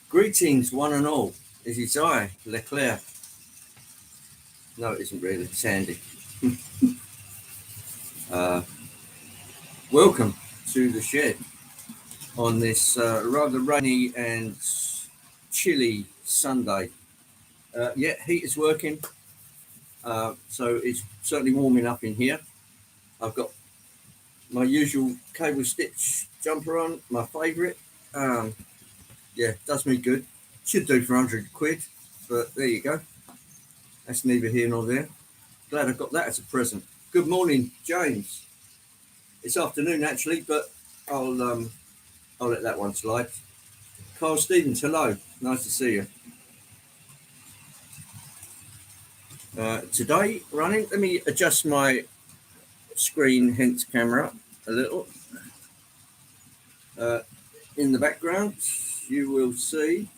Greetings, one and all. This is I, Leclerc. No, it isn't really. It's Andy. Welcome to the shed on this rather rainy and chilly Sunday. Heat is working, so it's certainly warming up in here. I've got my usual cable stitch jumper on, my favourite. Does me good. Should do for 100 quid, but there you go. That's neither here nor there. Glad I got that as a present. Good morning, James. It's afternoon actually, but I'll let that one slide. Carl Stevens, hello. Nice to see you. Today running. Let me adjust my screen, hence camera, a little. In the background, you will see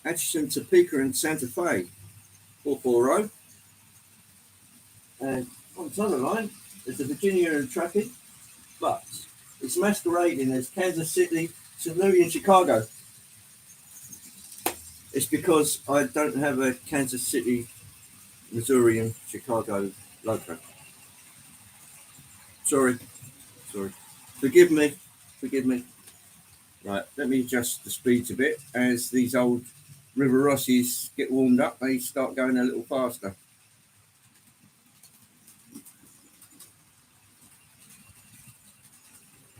Atchison, Topeka, and Santa Fe, 440. And on the other line, there's the Virginia and Truckee, but it's masquerading as Kansas City, St. Louis, and Chicago. It's because I don't have a Kansas City, Missouri, and Chicago logo. Sorry. Forgive me. Right, let me adjust the speeds a bit. As these old River Rossies get warmed up, they start going a little faster.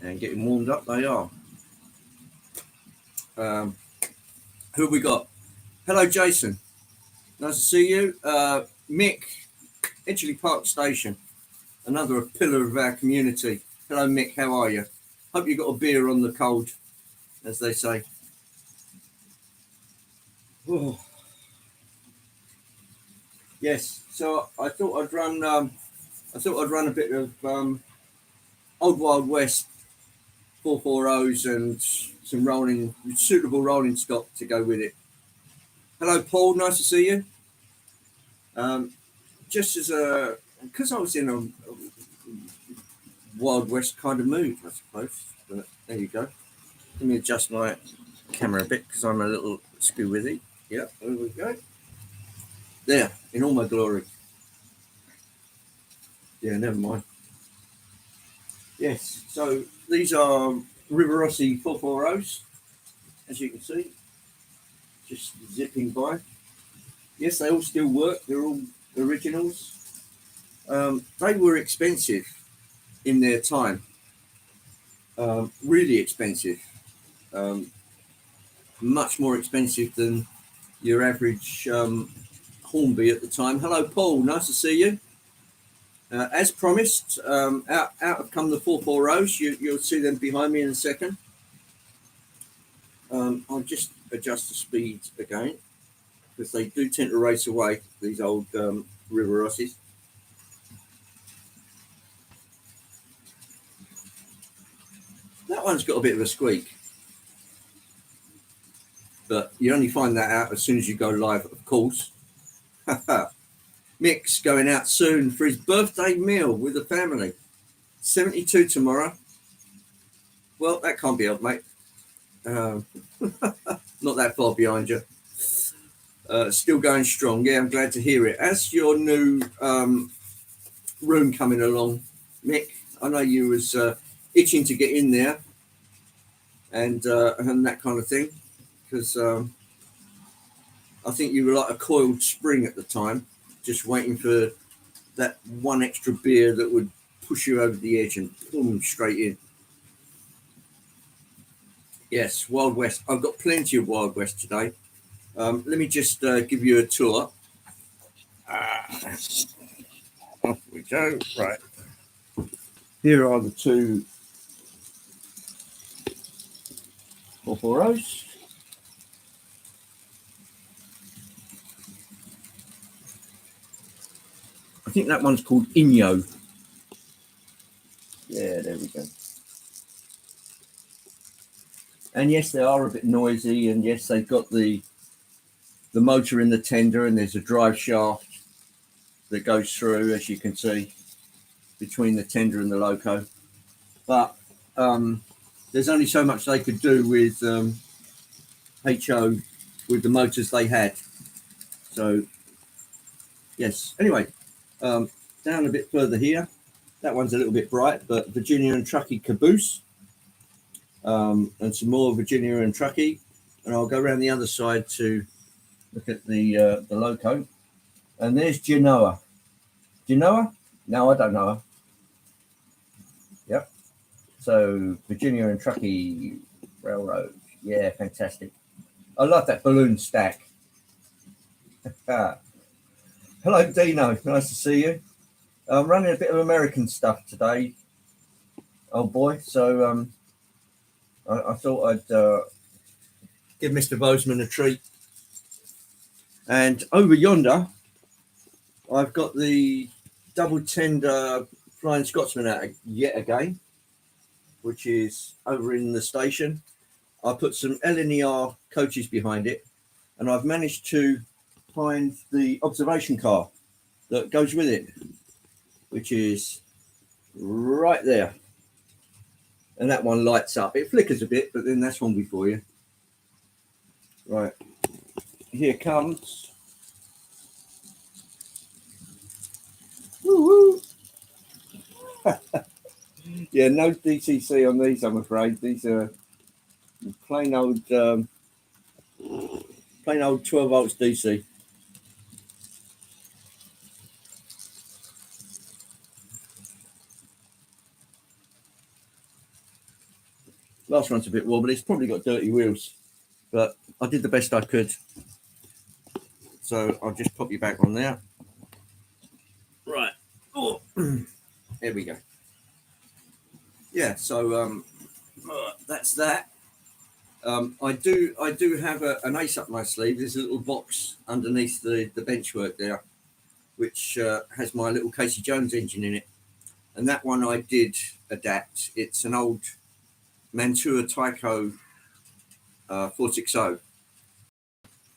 And getting warmed up they are. Who have we got? Hello, Jason. Nice to see you. Mick, Edgeley Park Station, another pillar of our community. Hello, Mick. How are you? Hope you got a beer on the cold, as they say. Oh. Yes. So I thought I'd run. A bit of Old Wild West 440s and some suitable rolling stock to go with it. Hello, Paul. Nice to see you. Just because I was in a Wild West kind of mood, I suppose. But there you go. Let me adjust my camera a bit because I'm a little skew-withy. Yeah, there we go. There, in all my glory. Yeah, never mind. Yes, so these are River Rossi 440s, as you can see. Just zipping by. Yes, they all still work. They're all originals. They were expensive in their time. Really expensive. Much more expensive than your average Hornby at the time. Hello, Paul. Nice to see you. As promised, out have come the 440s. You'll see them behind me in a second. I'll just adjust the speed again because they do tend to race away, these old River Rossies. That one's got a bit of a squeak. But you only find that out as soon as you go live, of course. Mick's going out soon for his birthday meal with the family. 72 tomorrow. Well, that can't be helped, mate. Not that far behind you. Still going strong. Yeah, I'm glad to hear it. As your new room coming along, Mick, I know you was itching to get in there and that kind of thing, because I think you were like a coiled spring at the time, just waiting for that one extra beer that would push you over the edge and boom, straight in. Yes, Wild West. I've got plenty of Wild West today. Let me just give you a tour. Off we go. Right. Here are the two 440s. I think that one's called Inyo. Yeah, there we go. And yes, they are a bit noisy, and yes, they've got the motor in the tender, and there's a drive shaft that goes through, as you can see, between the tender and the Loco. But there's only so much they could do with HO with the motors they had. So yes. Anyway, down a bit further here. That one's a little bit bright, but Virginia and Truckee caboose, and some more Virginia and Truckee, and I'll go around the other side to look at the Loco. And there's Genoa. Do you know her? No, I don't know her. Yep. So Virginia and Truckee Railroad. Yeah, fantastic. I love that balloon stack. Hello, Dino. Nice to see you. I'm running a bit of American stuff today, old boy. So I thought I'd give Mr. Bozeman a treat. And over yonder, I've got the double tender Flying Scotsman out yet again, which is over in the station. I put some LNER coaches behind it, and I've managed to find the observation car that goes with it, which is right there. And that one lights up. It flickers a bit, but then that's one before you. Right. Here comes. Woo-woo. Yeah, no DCC on these, I'm afraid. These are plain old 12 volts DC. Last one's a bit wobbly. It's probably got dirty wheels, but I did the best I could. So I'll just pop you back on there. Right. Oh, there we go. Yeah. So that's that. I do have an ace up my sleeve. There's a little box underneath the benchwork there, which has my little Casey Jones engine in it, and that one I did adapt. It's an old Mantua Tyco 460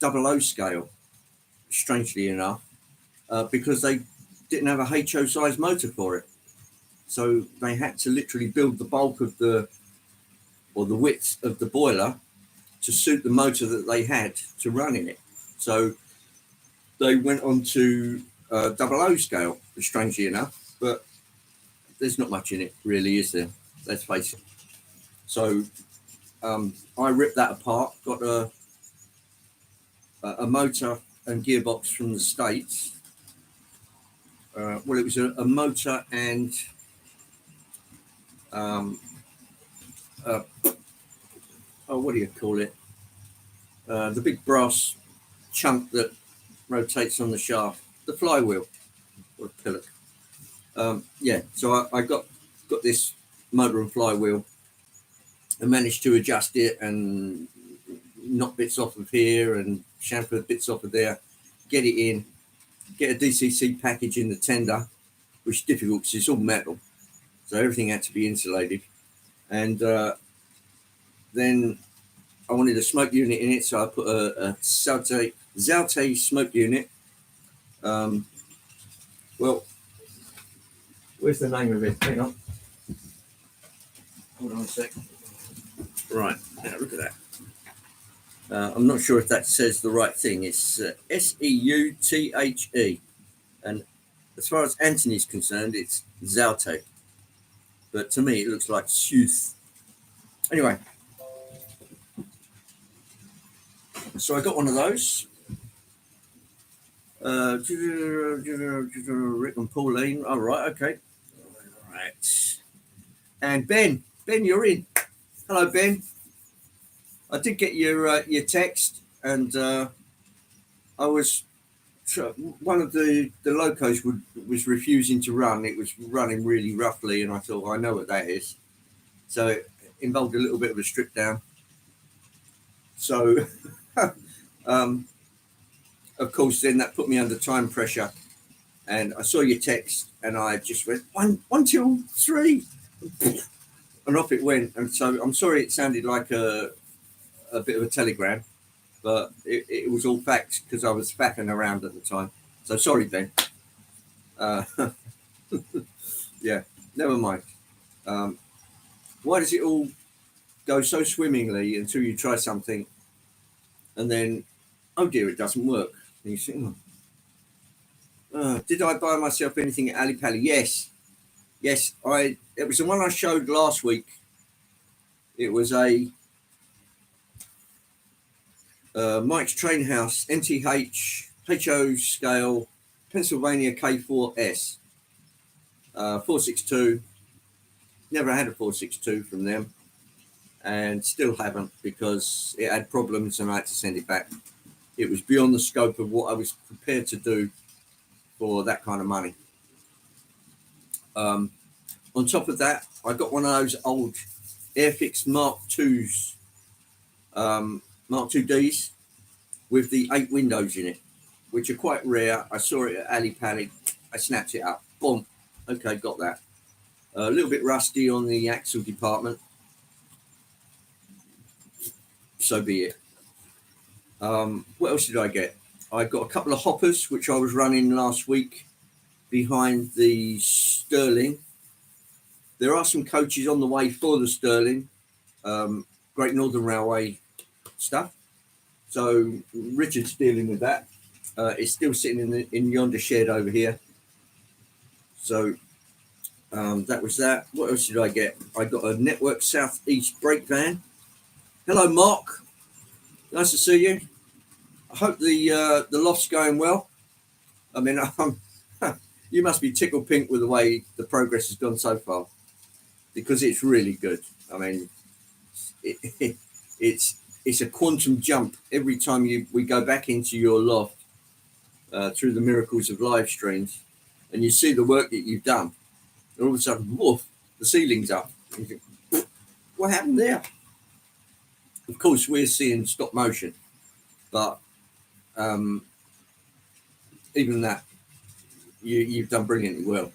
00 scale, strangely enough, because they didn't have a HO size motor for it. So they had to literally build the bulk of the width of the boiler to suit the motor that they had to run in it. So they went on to 00 scale, strangely enough, but there's not much in it really, is there? Let's face it. So I ripped that apart, got a motor and gearbox from the States. Well, it was a motor and what do you call it? The big brass chunk that rotates on the shaft, the flywheel or pillock. Yeah, so I got this motor and flywheel and managed to adjust it and knock bits off of here and chamfer bits off of there, get it in, get a DCC package in the tender, which is difficult because it's all metal, so everything had to be insulated. And then I wanted a smoke unit in it, so I put a Zalte smoke unit. Well, where's the name of it? Hang on. Hold on a sec. Right, now look at that. I'm not sure if that says the right thing. It's Seuthe. And as far as Anthony's concerned, it's Zalte. But to me, it looks like Seuth. Anyway. So I got one of those. Rick and Pauline. All right, okay. All right. And Ben, you're in. Hello, Ben. I did get your text, and I was one of the locos was refusing to run. It was running really roughly, and I thought, I know what that is. So it involved a little bit of a strip down. So, of course, then that put me under time pressure, and I saw your text, and I just went 1, 2, 3, and off it went. And so I'm sorry it sounded like a bit of a telegram, but it was all facts because I was faffing around at the time. So sorry, Ben. Yeah, never mind. Why does it all go so swimmingly until you try something and then, oh dear, it doesn't work. And you think, did I buy myself anything at Ali Pali? Yes, yes. It was the one I showed last week. It was a Mike's Train House NTH HO scale Pennsylvania K4S 462. Never had a 462 from them, and still haven't because it had problems and I had to send it back. It was beyond the scope of what I was prepared to do for that kind of money. On top of that, I got one of those old Airfix Mark IIs, Mark II-Ds with the 8 windows in it, which are quite rare. I saw it at Ali Pali. I snapped it up. Boom. Okay, got that. A little bit rusty on the axle department. So be it. What else did I get? I got a couple of hoppers, which I was running last week behind the Sterling. There are some coaches on the way for the Sterling, Great Northern Railway stuff. So Richard's dealing with that. It's still sitting in yonder shed over here. So that was that. What else did I get? I got a Network Southeast brake van. Hello, Mark. Nice to see you. I hope the loft's going well. I mean, you must be tickled pink with the way the progress has gone so far, because it's really good. I mean, it's a quantum jump every time we go back into your loft through the miracles of live streams, and you see the work that you've done. And all of a sudden, woof, the ceiling's up. And you think, what happened there? Of course, we're seeing stop motion, but even that, you've done brilliantly well.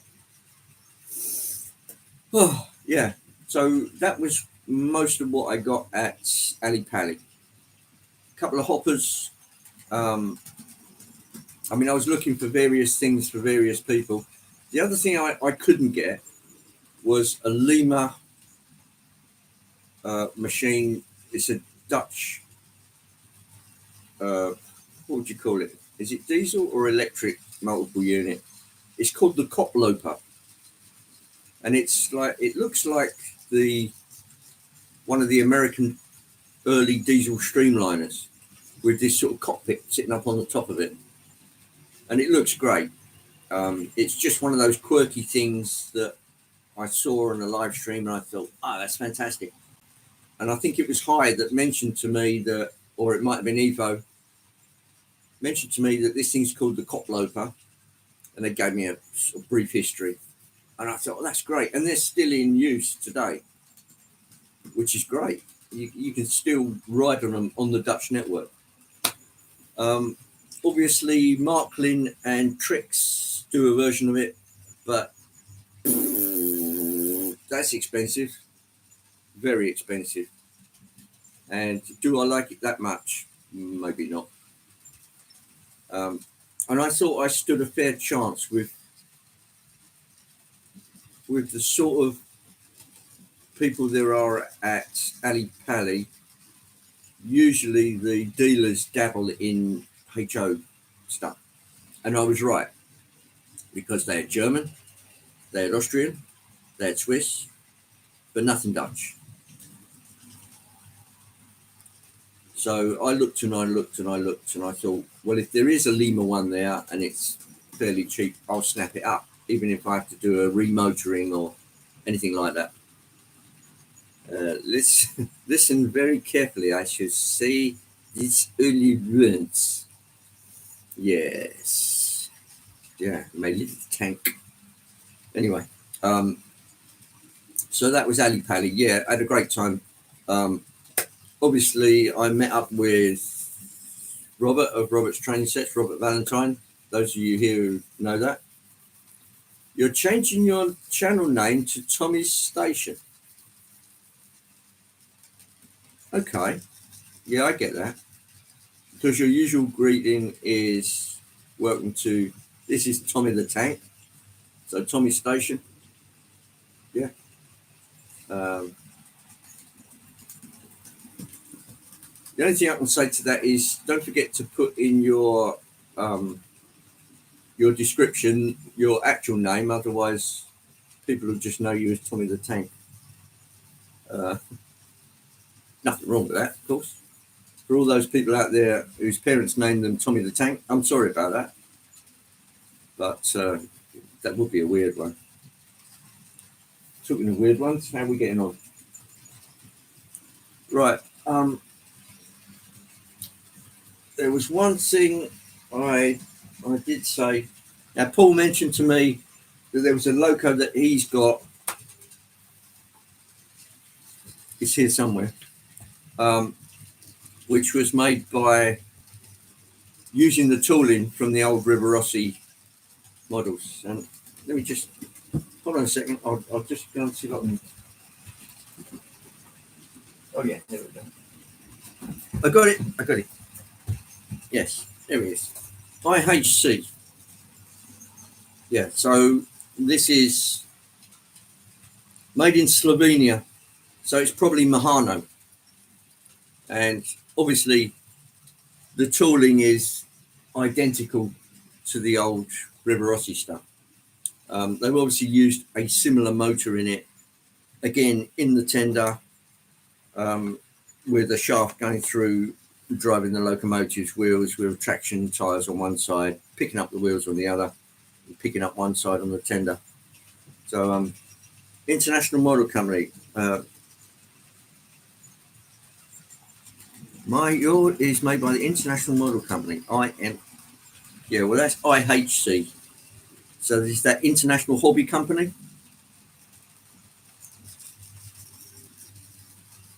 Oh, yeah. So that was most of what I got at Ali Pali. A couple of hoppers. I mean, I was looking for various things for various people. The other thing I couldn't get was a Lima machine. It's a Dutch, what would you call it? Is it diesel or electric multiple unit? It's called the Koploper. And it looks like one of the American early diesel streamliners with this sort of cockpit sitting up on the top of it. And it looks great. It's just one of those quirky things that I saw on a live stream and I thought, that's fantastic. And I think it was Hyde that mentioned to me that, or it might have been Evo, mentioned to me that this thing's called the Koploper, and they gave me a sort of brief history. And I thought, that's great. And they're still in use today, which is great. You can still ride on them on the Dutch network. Obviously, Marklin and Trix do a version of it, but that's expensive, very expensive. And do I like it that much? Maybe not. And I thought I stood a fair chance with the sort of people there are at Ali Pali. Usually the dealers dabble in HO stuff. And I was right, because they had German, they had Austrian, they had Swiss, but nothing Dutch. So I looked and I looked and I looked and I thought, well, if there is a Lima one there and it's fairly cheap, I'll snap it up, even if I have to do a remotoring or anything like that. Listen very carefully. I should say this only once. Yes. Yeah, my little tank. Anyway, so that was Ali Pali. Yeah, I had a great time. Obviously, I met up with Robert of Robert's Training Sets, Robert Valentine. Those of you here who know that. You're changing your channel name to Tommy's Station. Okay. Yeah, I get that. Because your usual greeting is welcome to, this is Tommy the Tank. So Tommy's Station. Yeah. The only thing I can say to that is don't forget to put in your description your actual name, otherwise people will just know you as Tommy the Tank. Nothing wrong with that, of course. For all those people out there whose parents named them Tommy the Tank, I'm sorry about that. But that would be a weird one. Talking of weird ones, how are we getting on? Right. There was one thing I did say. Now, Paul mentioned to me that there was a Loco that he's got. It's here somewhere. Which was made by using the tooling from the old Rivarossi models. And let me just hold on a second. I'll just go and see if I can. Oh yeah, there we go. I got it. Yes, there it is. IHC. Yeah, so this is made in Slovenia. So it's probably Mahano. And obviously the tooling is identical to the old Rivarossi stuff. They've obviously used a similar motor in it, again in the tender, with a shaft going through, driving the locomotive's wheels with traction tyres on one side, picking up the wheels on the other, and picking up one side on the tender. So International Model Company. My yacht is made by the International Model Company. Yeah, well that's IHC. So there's that International Hobby Company.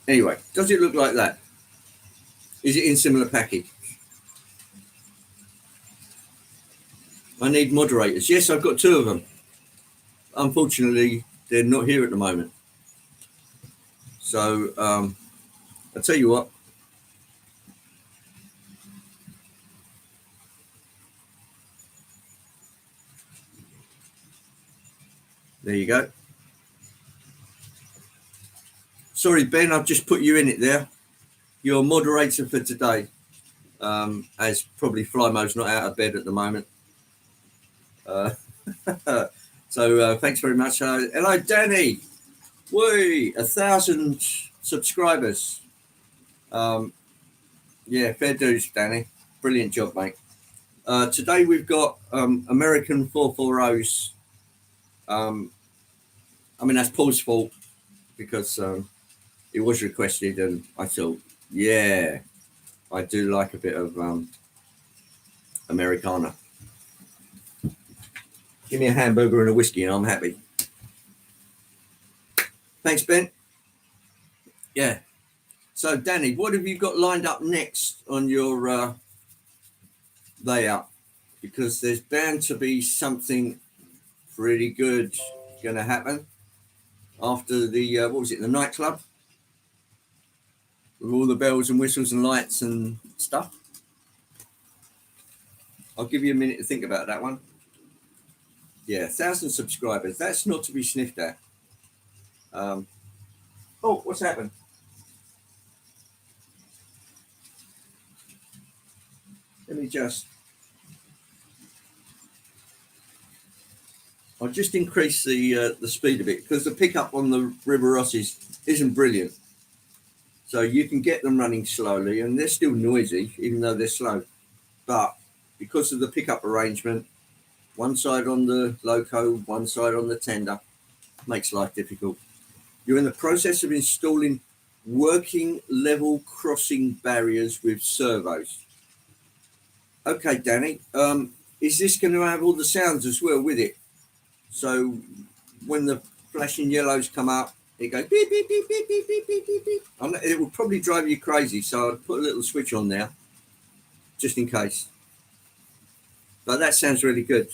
Anyway, does it look like that? Is it in similar package? I need moderators. Yes, I've got 2 of them. Unfortunately, they're not here at the moment. So I'll tell you what. There you go. Sorry, Ben, I've just put you in it there. You're moderator for today, as probably Flymo's not out of bed at the moment. So thanks very much. Hello, Danny. Whee, 1,000 subscribers. Yeah, fair dues, Danny. Brilliant job, mate. Today we've got American 440s. I mean, that's Paul's fault because it was requested and I thought, yeah, I do like a bit of Americana. Give me a hamburger and a whiskey and I'm happy. Thanks, Ben. Yeah. So, Danny, what have you got lined up next on your layout? Because there's bound to be something pretty good going to happen after the, what was it, the nightclub? With all the bells and whistles and lights and stuff. I'll give you a minute to think about that one. Yeah, 1,000 subscribers. That's not to be sniffed at. Oh, what's happened? Let me just. I'll just increase the speed a bit because the pickup on the Rivarossis isn't brilliant. So you can get them running slowly and they're still noisy even though they're slow. But because of the pickup arrangement, one side on the Loco, one side on the tender, makes life difficult. You're in the process of installing working level crossing barriers with servos. Okay, Danny, is this going to have all the sounds as well with it? So when the flashing yellows come up, it goes beep, beep, beep, beep, beep, beep, beep, beep, beep. It will probably drive you crazy, so I'll put a little switch on there, just in case. But that sounds really good.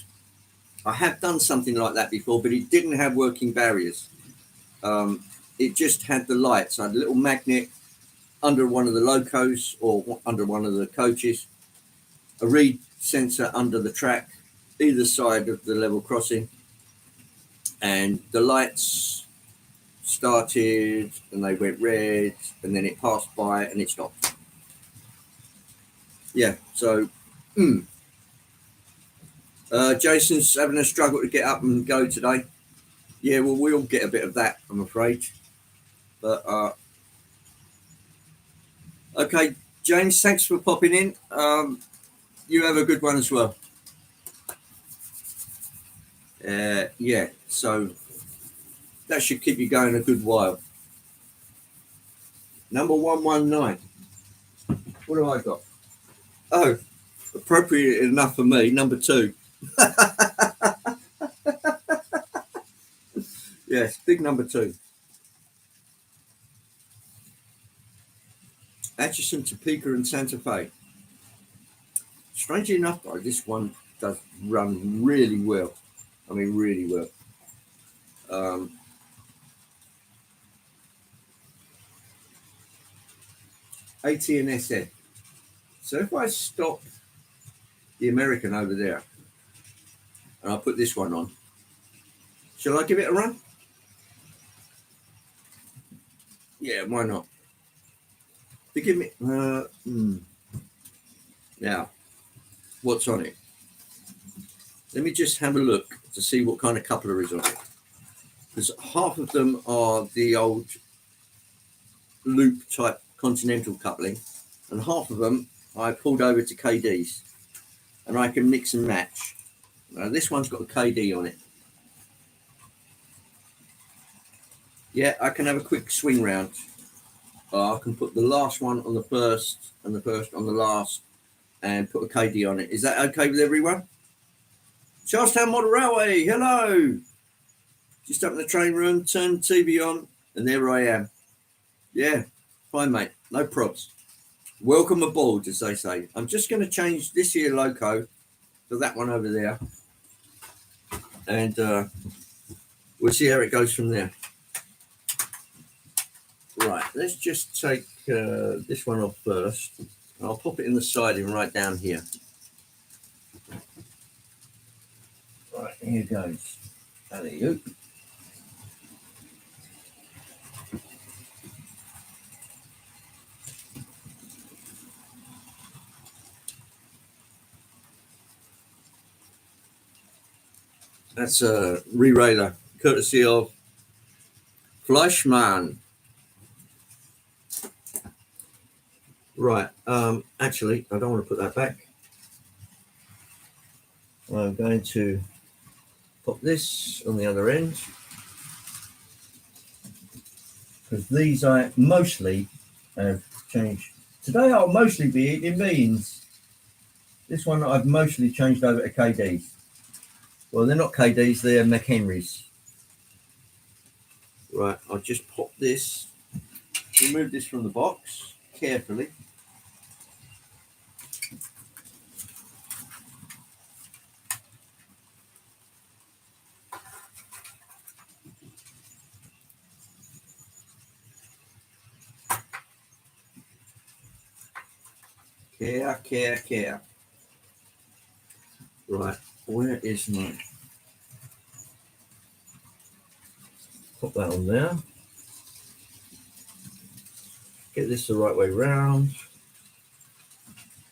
I have done something like that before, but it didn't have working barriers. It just had the lights. I had a little magnet under one of the Locos or under one of the coaches, a reed sensor under the track, either side of the level crossing, and the lights started and they went red and then it passed by and it stopped. yeah, so Jason's having a struggle to get up and go today. Yeah, well, we all get a bit of that, I'm afraid. But okay, James, thanks for popping in. You have a good one as well. Yeah, so that should keep you going a good while. Number 119. What have I got? Oh, appropriate enough for me. Number 2. Yes, big number 2. Atchison, Topeka, and Santa Fe. Strangely enough, though, this one does run really well. I mean, really well. AT and SF. So if I stop the American over there and I put this one on, shall I give it a run? Yeah, why not? Forgive me. Now, what's on it? Let me just have a look to see what kind of coupler is on it. Because half of them are the old loop type continental coupling, and half of them I pulled over to KD's, and I can mix and match. Now, this one's got a KD on it. Yeah, I can have a quick swing round. I can put the last one on the first and the first on the last and put a KD on it. Is that okay with everyone? Charlestown Model Railway, hello. Just up in the train room, turn TV on, and there I am. Yeah, fine, mate. No probs. Welcome aboard, as they say. I'm just going to change this here Loco to that one over there. And we'll see how it goes from there. Right, let's just take this one off first. I'll pop it in the siding right down here. Right, here goes. There you go. That's a re-railer, courtesy of Fleischmann. Right, actually, I don't want to put that back. I'm going to pop this on the other end. Because these I mostly have changed. Today I'll mostly be eating beans. This one I've mostly changed over to KDs. Well, they're not KDs, they're McHenrys. Right, I'll just pop this, remove this from the box carefully. Care. Right, where is my... Pop that on there. Get this the right way round.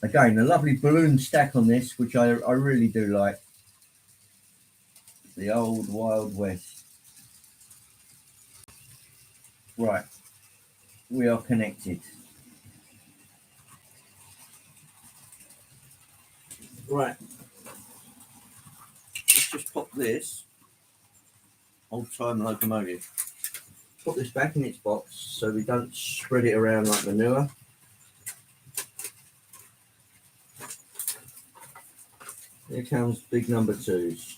Again, a lovely balloon stack on this, which I really do like. The old Wild West. Right, we are connected. Right, let's just pop this old time locomotive. Put this back in its box so we don't spread it around like manure. Here comes big number 2s.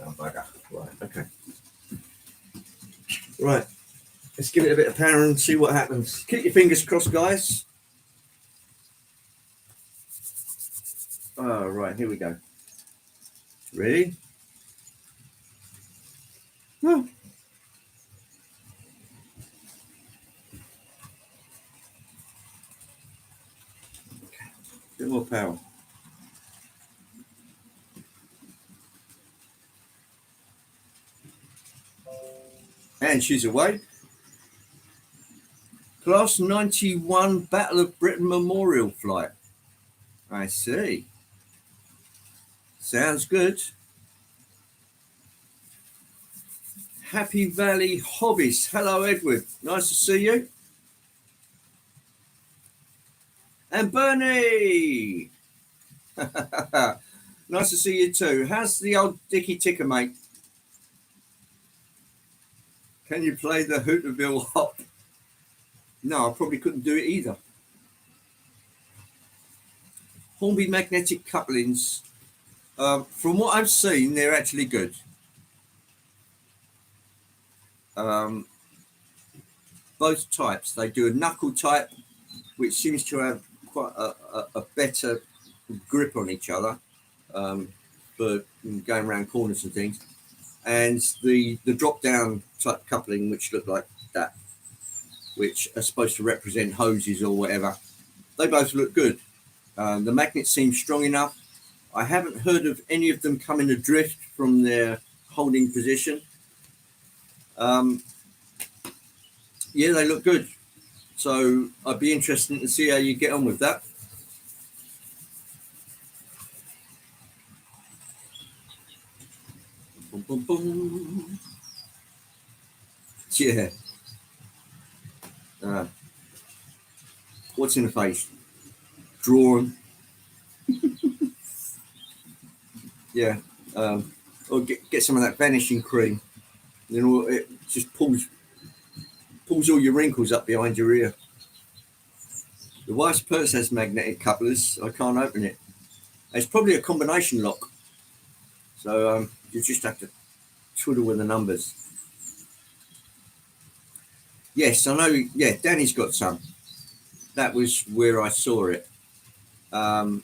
Oh, bugger. Right, okay. Right, let's give it a bit of power and see what happens. Keep your fingers crossed, guys. Oh, right, here we go. Ready? Oh. Okay. Bit more power. And she's away. Class 91 Battle of Britain Memorial Flight. I see. Sounds good. Happy Valley Hobbies. Hello, Edward. Nice to see you. And Bernie. Nice to see you too. How's the old Dicky Ticker, mate? Can you play the Hooterville Hop? No, I probably couldn't do it either. Hornby magnetic couplings. From what I've seen, they're actually good. Both types. They do a knuckle type, which seems to have quite a better grip on each other for going around corners and things. And the drop down type coupling, which look like that, which are supposed to represent hoses or whatever, they both look good. The magnets seem strong enough. I haven't heard of any of them coming adrift from their holding position. Yeah, they look good. So I'd be interested to see how you get on with that. Boom, boom, boom. Yeah. What's in the face? Draw them. Yeah. Or get some of that vanishing cream. You know, it just pulls all your wrinkles up behind your ear. The wife's purse has magnetic couplers. I can't open it. It's probably a combination lock. So you just have to twiddle with the numbers. Yes, I know. Yeah, Danny's got some. That was where I saw it. I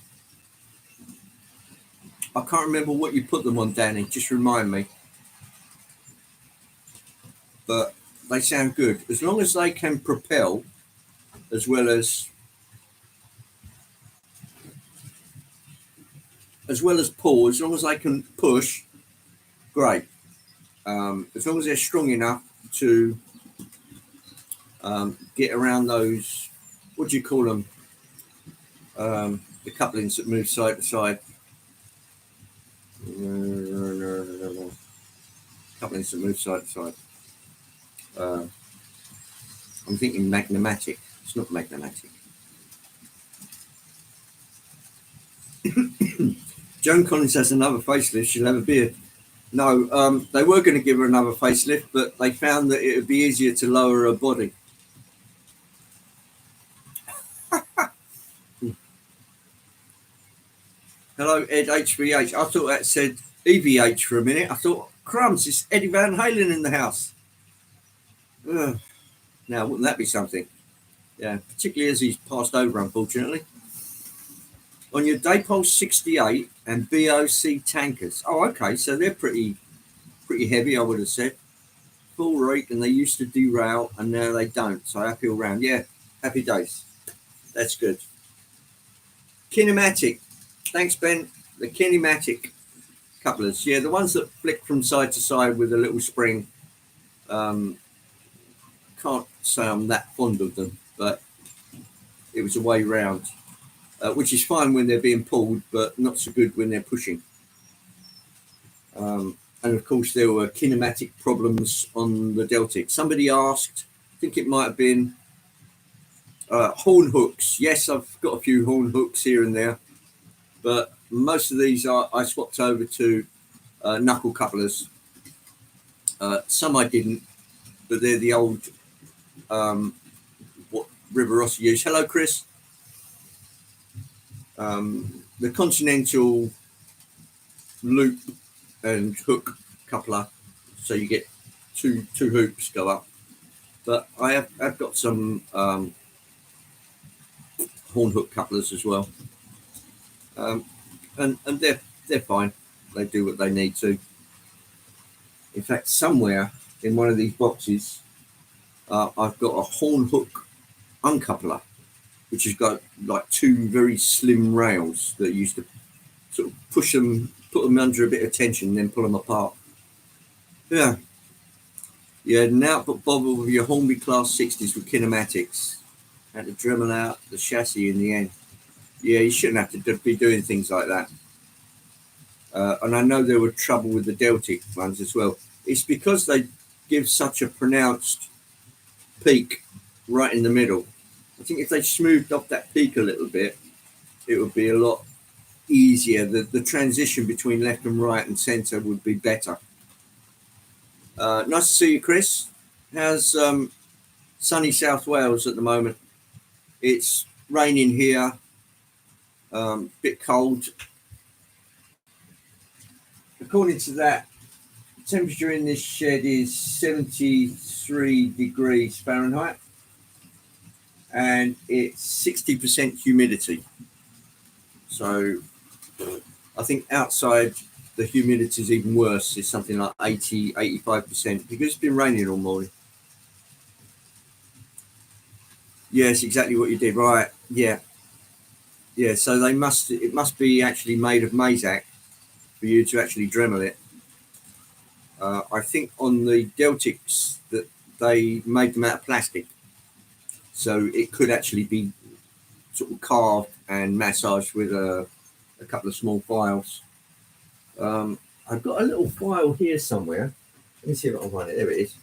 can't remember what you put them on, Danny. Just remind me. But they sound good. As long as they can propel as well as pull, as long as they can push, great. As long as they're strong enough to get around those, what do you call them? The couplings that move side to side. Couplings that move side to side. I'm thinking magnomatic. It's not magnomatic. Joan Collins has another facelift. She'll have a beard. No, they were going to give her another facelift, but they found that it would be easier to lower her body. Hello, Ed HVH. I thought that said EVH for a minute. I thought, crumbs, it's Eddie Van Halen in the house. Ugh. Now, wouldn't that be something? Yeah, particularly as he's passed over, unfortunately. On your Daypol 68 and BOC tankers. Oh, okay, so they're pretty heavy, I would have said. Full rate, and they used to derail, and now they don't. So happy all round. Yeah, happy days. That's good. Kinematic. Thanks, Ben. The kinematic couplers. Yeah, the ones that flick from side to side with a little spring. Can't say I'm that fond of them, but it was a way round, which is fine when they're being pulled, but not so good when they're pushing. And of course, there were kinematic problems on the Deltic. Somebody asked, I think it might have been horn hooks. Yes, I've got a few horn hooks here and there, but most of these I swapped over to knuckle couplers. Some I didn't, but they're the old what Riverossa used. Hello, Chris. The Continental loop and hook coupler, so you get two hoops go up. But I've got some horn hook couplers as well, and they're fine. They do what they need to. In fact, somewhere in one of these boxes, I've got a horn hook uncoupler, which has got like two very slim rails that used to sort of push them, put them under a bit of tension, then pull them apart. Yeah. You had an output bobble with your Hornby Class 60s with kinematics. Had to Dremel out the chassis in the end. Yeah, you shouldn't have to be doing things like that. And I know there were trouble with the Deltic ones as well. It's because they give such a pronounced peak right in the middle. I think if they smoothed off that peak a little bit, it would be a lot easier. The transition between left and right and centre would be better. Nice to see you, Chris. How's sunny South Wales at the moment? It's raining here, bit cold. According to that, temperature in this shed is 73 degrees Fahrenheit and it's 60% humidity. So I think outside the humidity is even worse. It's something like 80, 85% because it's been raining all morning. Yes, exactly what you did. Right. Yeah. Yeah. So it must be actually made of Mazak for you to actually Dremel it. I think on the Deltics that they made them out of plastic. So it could actually be sort of carved and massaged with a couple of small files. I've got a little file here somewhere. Let me see if I can find it. There it is.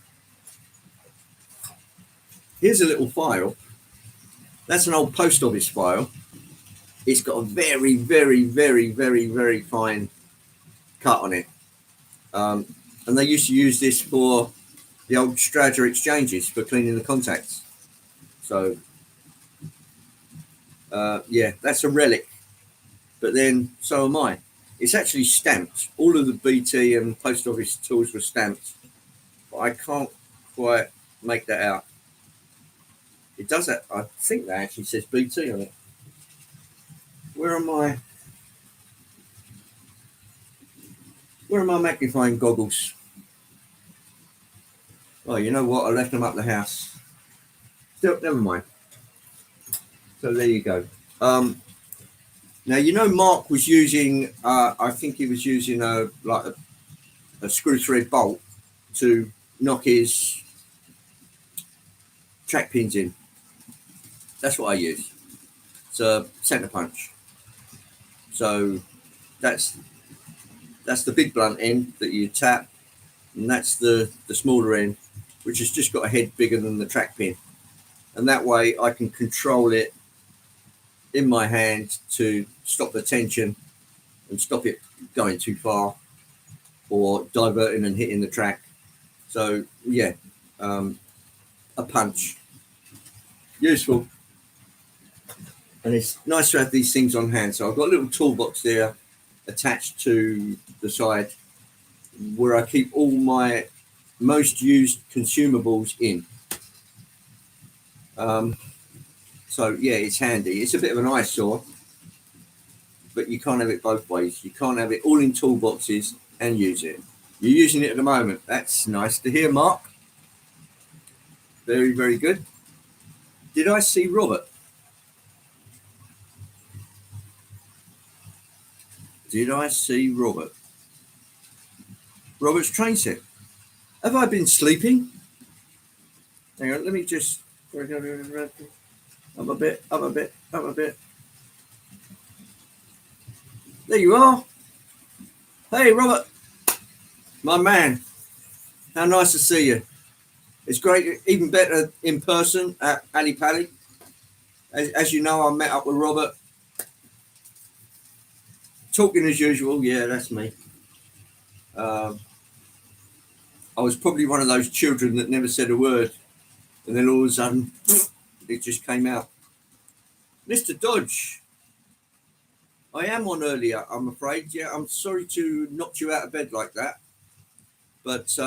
Here's a little file. That's an old post office file. It's got a very, very, very, very, very fine cut on it. And they used to use this for the old Strata exchanges for cleaning the contacts. So, yeah, that's a relic. But then, so am I. It's actually stamped. All of the BT and post office tools were stamped. But I can't quite make that out. It does that. I think that actually says BT on it. Where are my magnifying goggles? Oh, you know what? I left them up the house. Still, never mind. So there you go. Now you know Mark was using. I think he was using a screw thread bolt to knock his track pins in. That's what I use. It's a centre punch. So that's the big blunt end that you tap, and that's the smaller end, which has just got a head bigger than the track pin. And that way I can control it in my hand to stop the tension and stop it going too far or diverting and hitting the track. So yeah, a punch. Useful. And it's nice to have these things on hand. So I've got a little toolbox there attached to the side where I keep all my most used consumables in. So yeah, it's handy. It's a bit of an eyesore, but you can't have it both ways. You can't have it all in toolboxes and use it. You're using it at the moment. That's nice to hear, Mark. Very, very good. Did I see Robert? Did I see Robert? Robert's train set. Have I been sleeping? Hang on, let me just up a bit, up a bit, up a bit. There you are. Hey, Robert. My man. How nice to see you. It's great, even better in person at Ali Pali. As you know, I met up with Robert. Talking as usual. Yeah, that's me. I was probably one of those children that never said a word. And then all of a sudden, it just came out. Mr. Dodge, I am on earlier, I'm afraid. Yeah, I'm sorry to knock you out of bed like that. But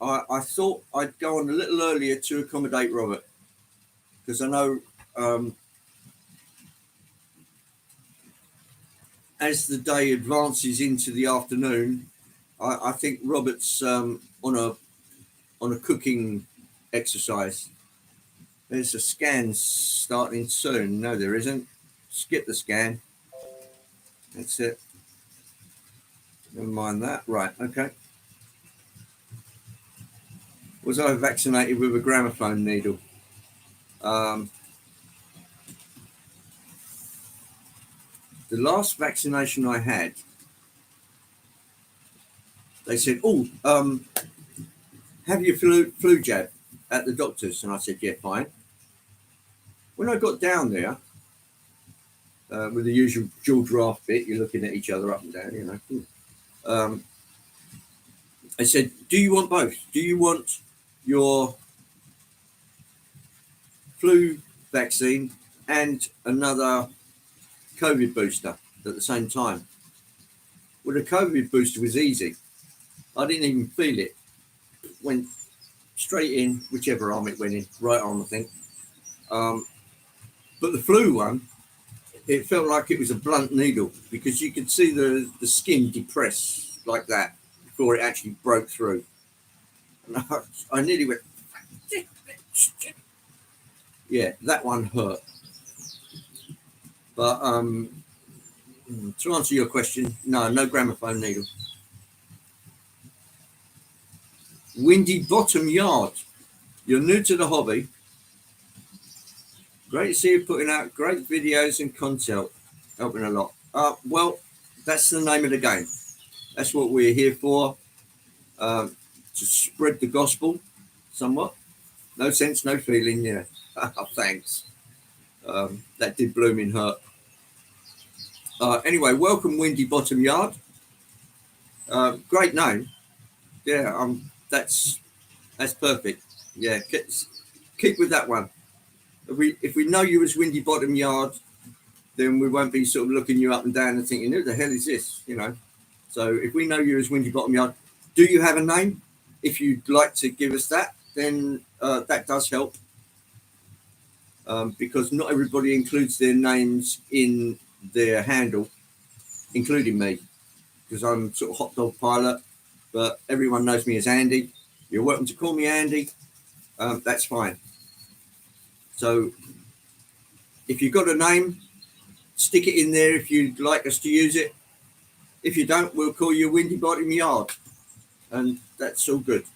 I thought I'd go on a little earlier to accommodate Robert. Because I know as the day advances into the afternoon, I think Robert's on a cooking exercise. There's a scan starting soon. No, there isn't. Skip the scan. That's it. Never mind that. Right. Okay. Was I vaccinated with a gramophone needle? The last vaccination I had, they said, "Oh, have your flu jab at the doctor's?" And I said, "Yeah, fine." When I got down there, with the usual jaw draft bit, you're looking at each other up and down, you know. I said, "Do you want both? Do you want your flu vaccine and another COVID booster at the same time?" Well, the COVID booster was easy. I didn't even feel it. Went straight in, whichever arm it went in, right arm, I think. But the flu one, it felt like it was a blunt needle because you could see the skin depress like that before it actually broke through. And I nearly went, yeah, that one hurt. But to answer your question, no gramophone needle. Windy Bottom Yard. You're new to the hobby. Great to see you putting out great videos and content, helping a lot. Well, that's the name of the game. That's what we're here for, to spread the gospel somewhat. No sense, no feeling, yeah. Thanks. That did blooming hurt. Anyway, welcome Windy Bottom Yard. Great name. Yeah, that's perfect. Yeah, keep with that one. If we know you as Windy Bottom Yard, then we won't be sort of looking you up and down and thinking, who the hell is this? You know. So if we know you as Windy Bottom Yard, do you have a name? If you'd like to give us that, then that does help. Because not everybody includes their names in their handle, including me, because I'm sort of Hotdog pilot, but everyone knows me as Andy. You're welcome to call me Andy. That's fine. So if you've got a name, stick it in there if you'd like us to use it. If you don't, we'll call you Windy Bottom Yard, and that's all good.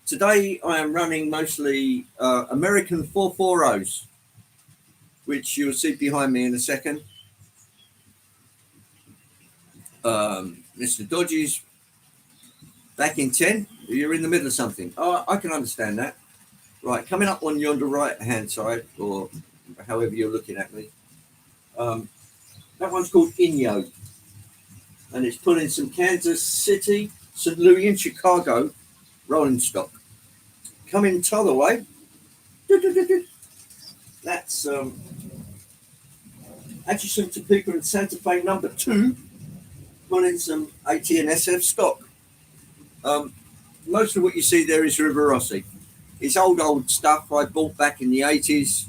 Today I am running mostly American 440s, which you'll see behind me in a second. Mr. Dodgy's back in 10. You're in the middle of something. Oh, I can understand that. Right, coming up on yonder right-hand side, or however you're looking at me, that one's called Inyo, and it's pulling some Kansas City, St. Louis, and Chicago rolling stock. Coming t'other way, that's Atchison, Topeka, and Santa Fe number 2, pulling some AT and SF stock. Most of what you see there is River Rossi. It's old stuff I bought back in the 80s.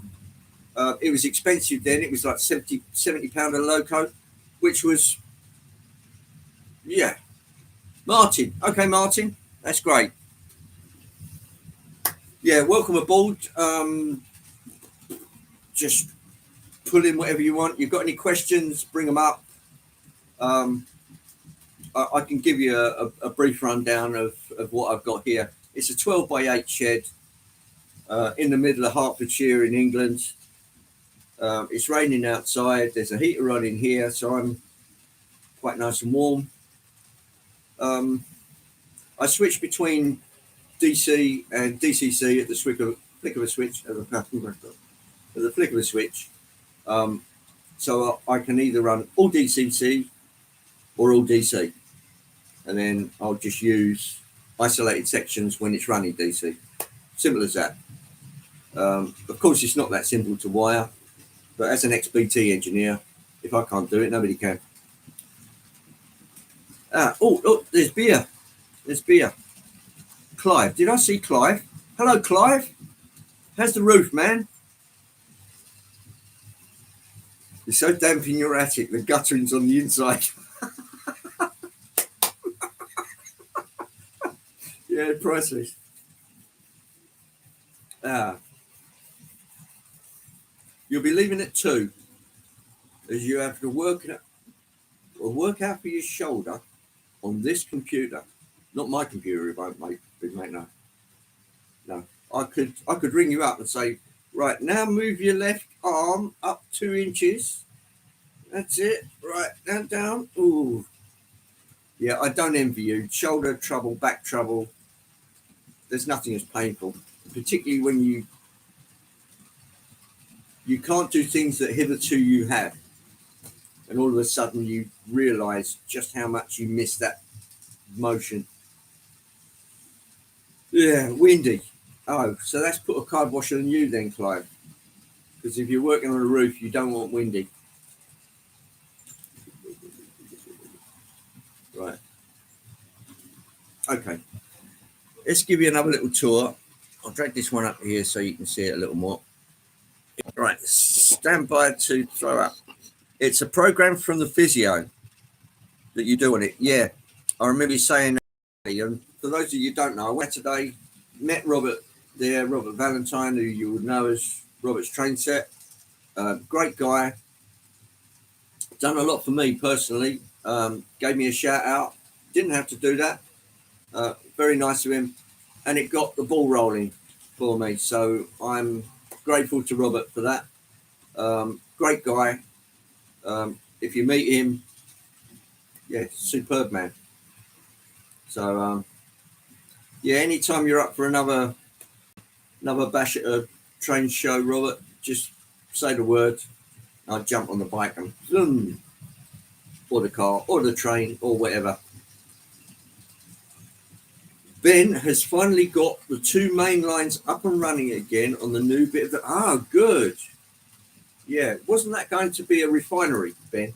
It was expensive then. It was like £70 a Loco, which was, yeah. Martin. Okay, Martin. That's great. Yeah, welcome aboard. Just pull in whatever you want. You've got any questions, bring them up. I can give you a brief rundown of what I've got here. It's a 12 by 8 shed in the middle of Hertfordshire in England. It's raining outside. There's a heater on in here, so I'm quite nice and warm. I switch between DC and DCC at the flick of a switch. At the flick of a switch. So I can either run all DCC or all DC. And then I'll just use isolated sections when it's running DC. Simple as that. Of course, it's not that simple to wire, but as an XBT engineer, if I can't do it, nobody can. Oh, there's beer. There's beer. Clive. Did I see Clive? Hello, Clive. How's the roof, man? You're so damp in your attic, the guttering's on the inside. Yeah, priceless. You'll be leaving at 2, as you have to work out for your shoulder on this computer. Not my computer, it won't, mate. No. I could ring you up and say, right, now move your left arm up 2 inches. That's it. Right, down. Ooh. Yeah, I don't envy you. Shoulder trouble, back trouble. There's nothing as painful, particularly when you can't do things that hitherto you have, and all of a sudden you realise just how much you miss that motion. Yeah, windy. Oh, so that's put a kibosh on you then, Clive. Because if you're working on a roof, you don't want windy. Right. Okay. Let's give you another little tour. I'll drag this one up here so you can see it a little more. Right. Stand by to throw up. It's a program from the physio that you do on it. Yeah. I remember you saying that. And for those of you who don't know, I went today, met Robert there, Robert Valentine, who you would know as Robert's Train Set. Great guy. Done a lot for me personally. Gave me a shout out. Didn't have to do that. Very nice of him. And it got the ball rolling for me. So I'm grateful to Robert for that. Great guy. If you meet him, yeah, superb man. So yeah, anytime you're up for another bash at a train show, Robert, just say the word. I'll jump on the bike and zoom, or the car, or the train, or whatever. Ben has finally got the 2 main lines up and running again on the new bit of the. Good. Yeah, wasn't that going to be a refinery, Ben?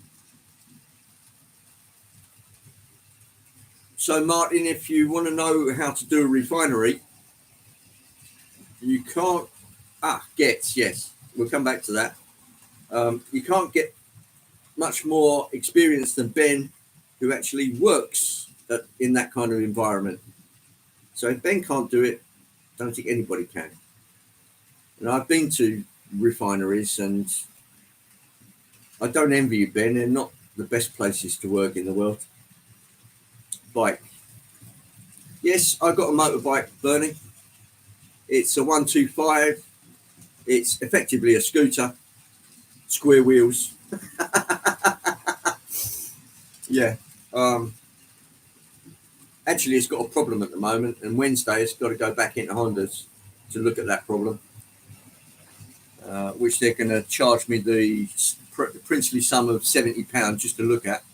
So, Martin, if you want to know how to do a refinery, you can't. Yes, we'll come back to that. You can't get much more experience than Ben, who actually works in that kind of environment. So if Ben can't do it, I don't think anybody can. And I've been to refineries, and I don't envy you, Ben. They're not the best places to work in the world. Bike. Yes, I got a motorbike, Bernie. It's a 125. It's effectively a scooter, square wheels. Yeah. Actually, it's got a problem at the moment, and Wednesday it's got to go back into Honda's to look at that problem, which they're going to charge me the princely sum of £70 just to look at.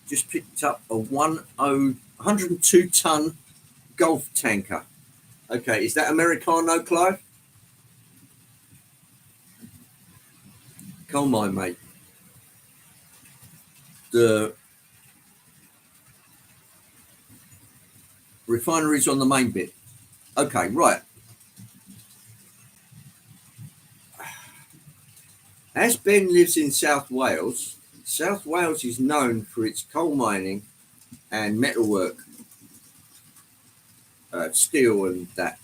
Just picked up a 102-ton golf tanker. Okay, is that Americano, Clive? Coal mine, mate. The refineries on the main bit. Okay, right. As Ben lives in South Wales is known for its coal mining and metalwork, steel and that.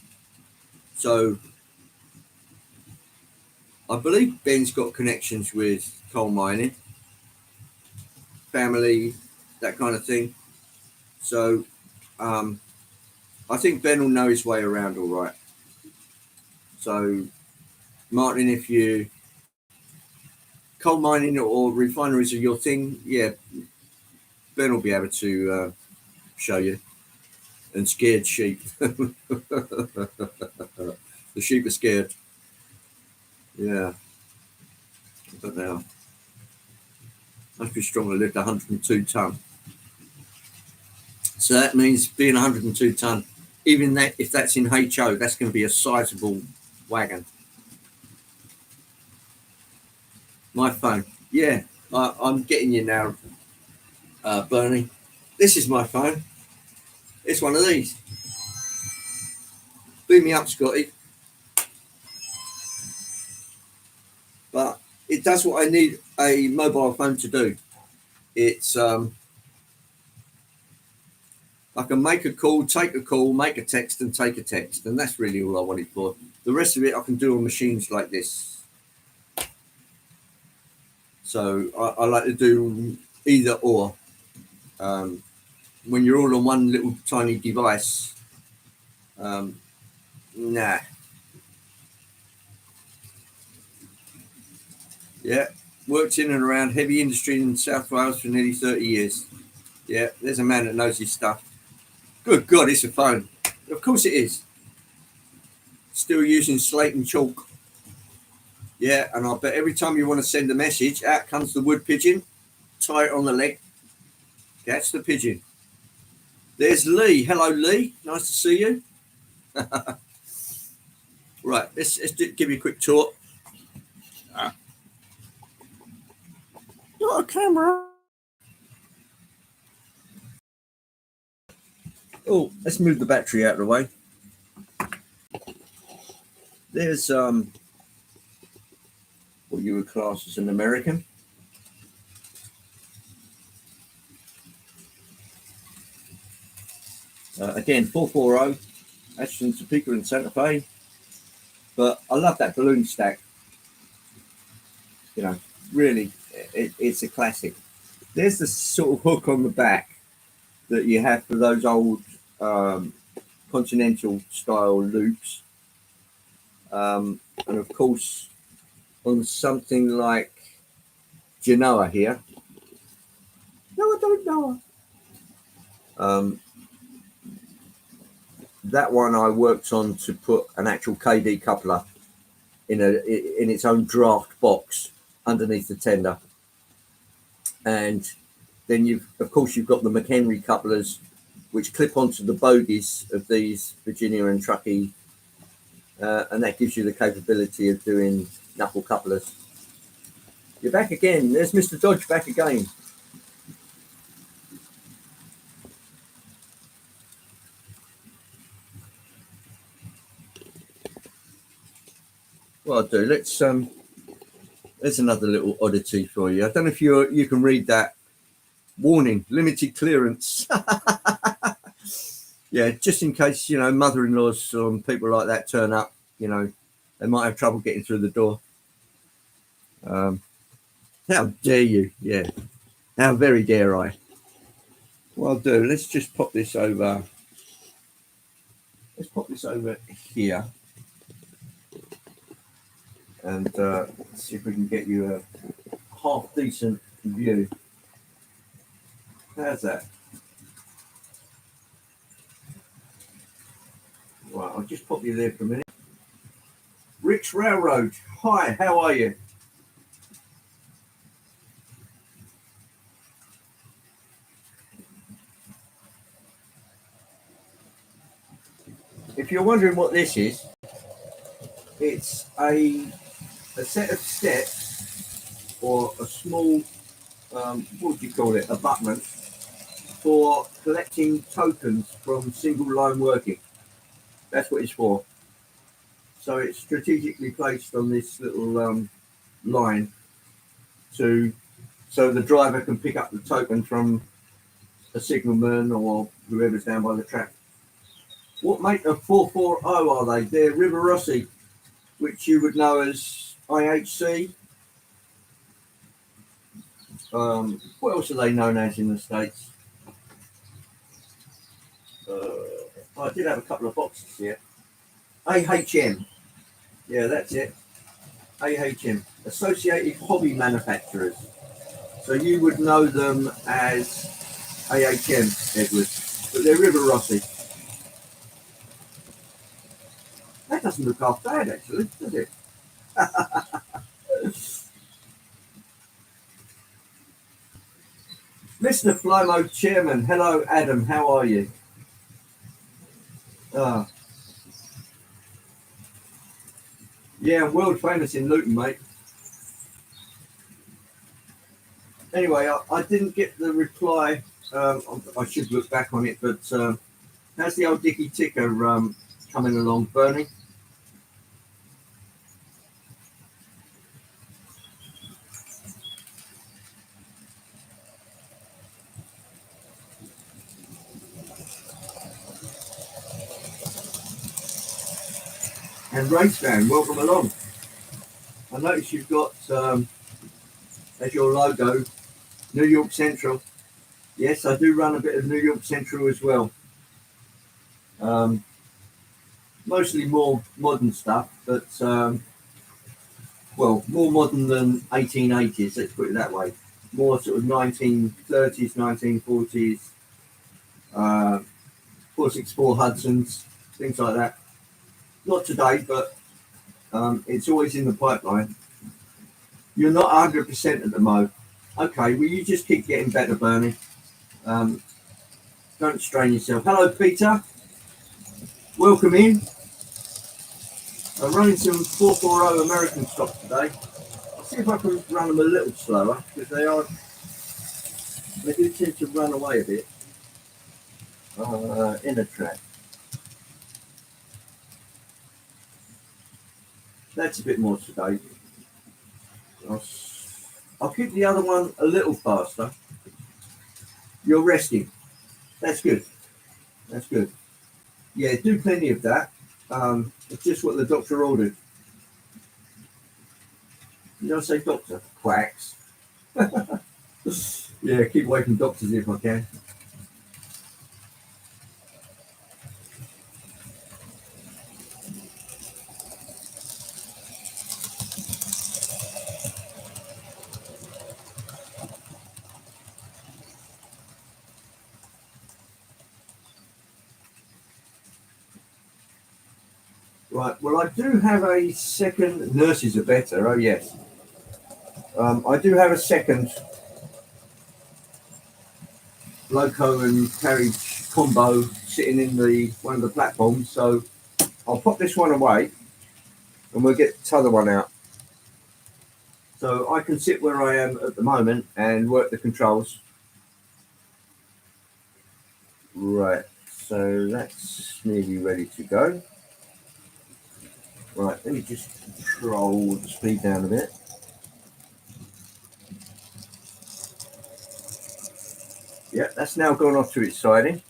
So I believe Ben's got connections with coal mining, family, that kind of thing. So I think Ben will know his way around all right. So Martin, if you coal mining or refineries are your thing, yeah, Ben will be able to show you. And scared sheep. The sheep are scared. Yeah. But now, must be strong to lift 102 ton. So that means being 102 ton, even that if that's in HO, that's going to be a sizable wagon. My phone. Yeah, I'm getting you now, Bernie. This is my phone. It's one of these. Beam me up, Scotty. But it does what I need a mobile phone to do. It's I can make a call, take a call, make a text, and take a text, and that's really all I want it for. The rest of it I can do on machines like this. So I like to do either or. When you're all on one little tiny device, Nah. Yeah. Worked in and around heavy industry in South Wales for nearly 30 years. Yeah, there's a man that knows his stuff. Good God, it's a phone. Of course it is. Still using slate and chalk. Yeah, and I bet every time you want to send a message, out comes the wood pigeon, tie it on the leg. That's the pigeon. There's Lee. Hello, Lee. Nice to see you. Right, let's give you a quick tour. Got a camera. Oh, let's move the battery out of the way. There's what you would class as an American. Again, 440, Ashton, Topeka and Santa Fe. But I love that balloon stack. You know, really, it's a classic. There's the sort of hook on the back that you have for those old continental style loops. And of course, on something like Genoa here. No, I don't know. That one I worked on to put an actual KD coupler in its own draft box underneath the tender, and then you've got the McHenry couplers which clip onto the bogies of these Virginia and Truckee, and that gives you the capability of doing knuckle couplers. You're back again. There's Mr. Dodge back again. Well, I'll do. There's another little oddity for you. I don't know if you can read that. Warning, limited clearance. Yeah, just in case, mother-in-laws or people like that turn up, they might have trouble getting through the door. How dare you? Yeah. How very dare I? Well, I'll do. Let's just pop this over. Let's pop this over here. And see if we can get you a half decent view. How's that? Right, I'll just pop you there for a minute. Rick's Railroad. Hi, how are you? If you're wondering what this is, it's a set of steps or a small, what would you call it, abutment for collecting tokens from single line working. That's what it's for. So it's strategically placed on this little line so the driver can pick up the token from a signalman or whoever's down by the track. What make of 440 are they? They're River Rossi, which you would know as IHC. What else are they known as in the States? I did have a couple of boxes here. AHM. Yeah, that's it. AHM. Associated Hobby Manufacturers. So you would know them as AHM, Edward. But they're River Rossi. That doesn't look half bad, actually, does it? Mr. Flymo Chairman, hello Adam, how are you? Yeah, I'm world famous in Luton, mate. Anyway, I didn't get the reply. I should look back on it, but how's the old Dicky Ticker coming along, Bernie? And Race Fan, welcome along. I notice you've got, as your logo, New York Central. Yes, I do run a bit of New York Central as well. mostly more modern stuff, but well, more modern than 1880s, let's put it that way. More sort of 1930s, 1940s, 464 Hudsons, things like that. Not today, but it's always in the pipeline. You're not 100% at the mo. Okay, well, you just keep getting better, Bernie. Don't strain yourself. Hello, Peter. Welcome in. I'm running some 440 American stock today. I'll see if I can run them a little slower, because they do tend to run away a bit in a track. That's a bit more sedate. I'll keep the other one a little faster. You're resting. That's good. That's good. Yeah, do plenty of that. It's just what the doctor ordered. You don't say doctor, quacks. Yeah, keep away from doctors if I can. Right, well, I do have a second. Nurses are better, oh yes. I do have a second Loco and carriage combo sitting in one of the platforms, so I'll pop this one away and we'll get the other one out. So I can sit where I am at the moment and work the controls. Right, so that's nearly ready to go. Right, let me just control the speed down a bit. Yeah, that's now gone off to its siding.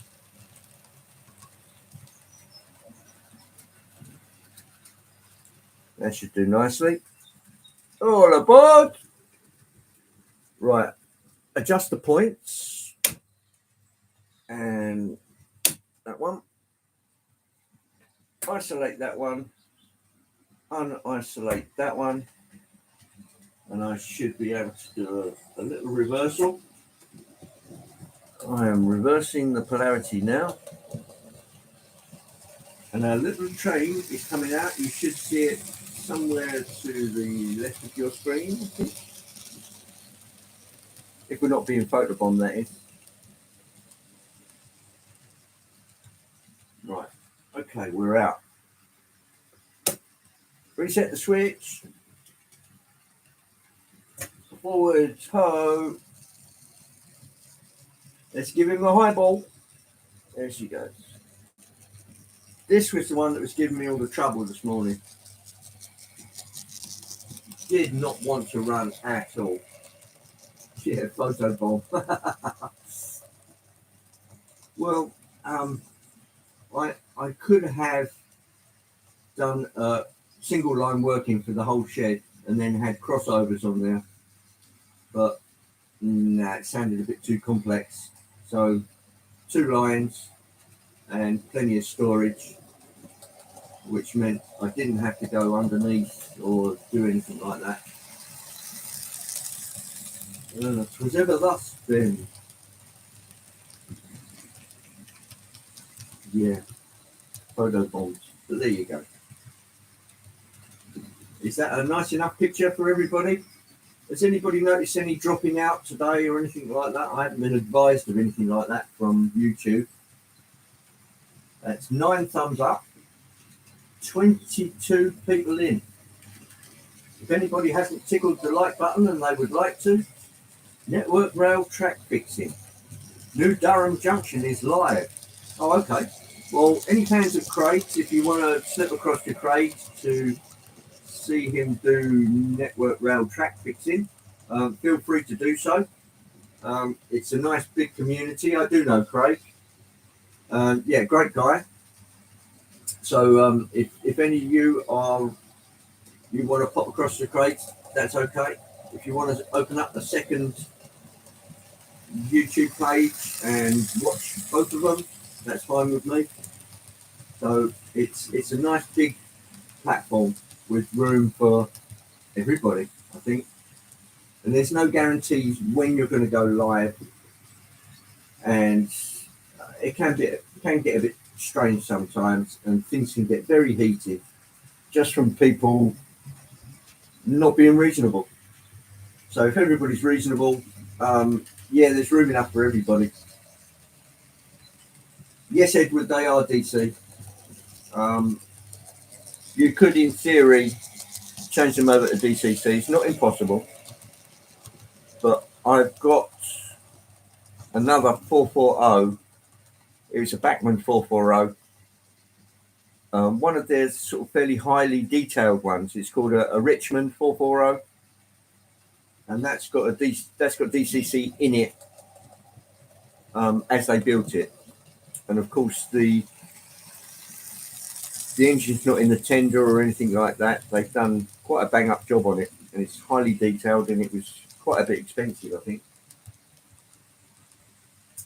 That should do nicely. All aboard! Right, adjust the points. And that one. Isolate that one. Unisolate that one. And I should be able to do a little reversal. I am reversing the polarity now. And our little train is coming out. You should see it somewhere to the left of your screen, I think. If we're not being photobombed, that is. Right. Okay, we're out. Reset the switch. Forward toe. Let's give him a high ball. There she goes. This was the one that was giving me all the trouble this morning. Did not want to run at all. Yeah, photo bomb. Well, I could have done single line working for the whole shed and then had crossovers on there, but nah, it sounded a bit too complex. So 2 lines and plenty of storage, which meant I didn't have to go underneath or do anything like that. 'Twas ever thus then. Yeah, photo bombs. But there you go. Is that a nice enough picture for everybody? Has anybody noticed any dropping out today or anything like that? I haven't been advised of anything like that from YouTube. That's 9 thumbs up, 22 people in. If anybody hasn't tickled the like button and they would like to, network rail track fixing. New Durham Junction is live. Oh, okay. Well, any fans of Craig's, if you want to slip across to Craig's to see him do network rail track fixing, feel free to do so. It's a nice big community. I do know Craig. Yeah, great guy. So if any of you want to pop across to Craig's, that's okay. If you want to open up a second YouTube page and watch both of them, that's fine with me. So it's a nice big platform with room for everybody, I think. And there's no guarantees when you're going to go live, and it can get a bit strange sometimes, and things can get very heated just from people not being reasonable. So if everybody's reasonable, yeah, there's room enough for everybody. Yes, Edward, they are DC. Um, you could, in theory, change them over to DCC. It's not impossible, but I've got another 440. It was a Bachmann 440. One of their sort of fairly highly detailed ones. It's called a Richmond 440, and that's got DCC in it as they built it. And of course, the engine's not in the tender or anything like that. They've done quite a bang up job on it, and it's highly detailed, and it was quite a bit expensive, I think.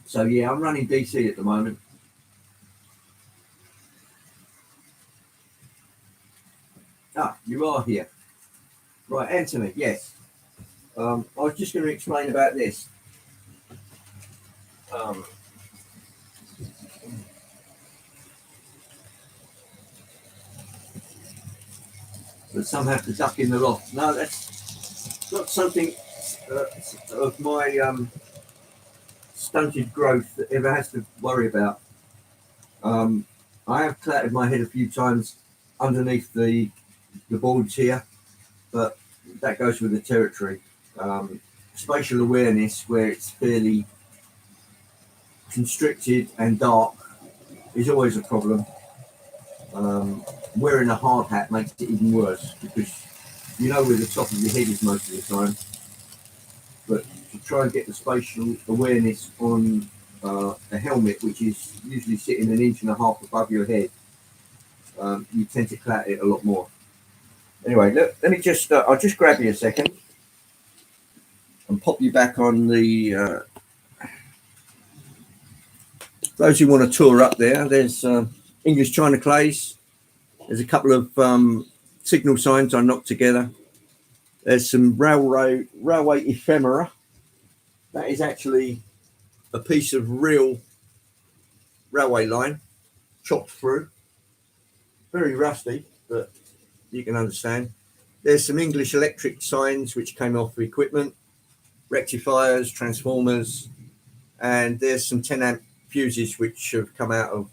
So yeah, I'm running DC at the moment. Ah, you are here. Right, Anthony, yes. I was just going to explain about this. Um, that some have to duck in the loft. No, that's not something of my stunted growth that ever has to worry about. I have clattered my head a few times underneath the boards here, but that goes with the territory. Spatial awareness, where it's fairly constricted and dark, is always a problem. Wearing a hard hat makes it even worse because you know where the top of your head is most of the time. But to try and get the spatial awareness on a helmet, which is usually sitting an inch and a half above your head, you tend to clatter it a lot more. Anyway, look, let me just, I'll just grab you a second and pop you back on the, those who want to tour up there, there's English China Clays. There's a couple of signal signs I knocked together. There's some railway ephemera. That is actually a piece of real railway line chopped through. Very rusty, but you can understand. There's some English electric signs which came off the equipment, rectifiers, transformers, and there's some 10 amp fuses which have come out of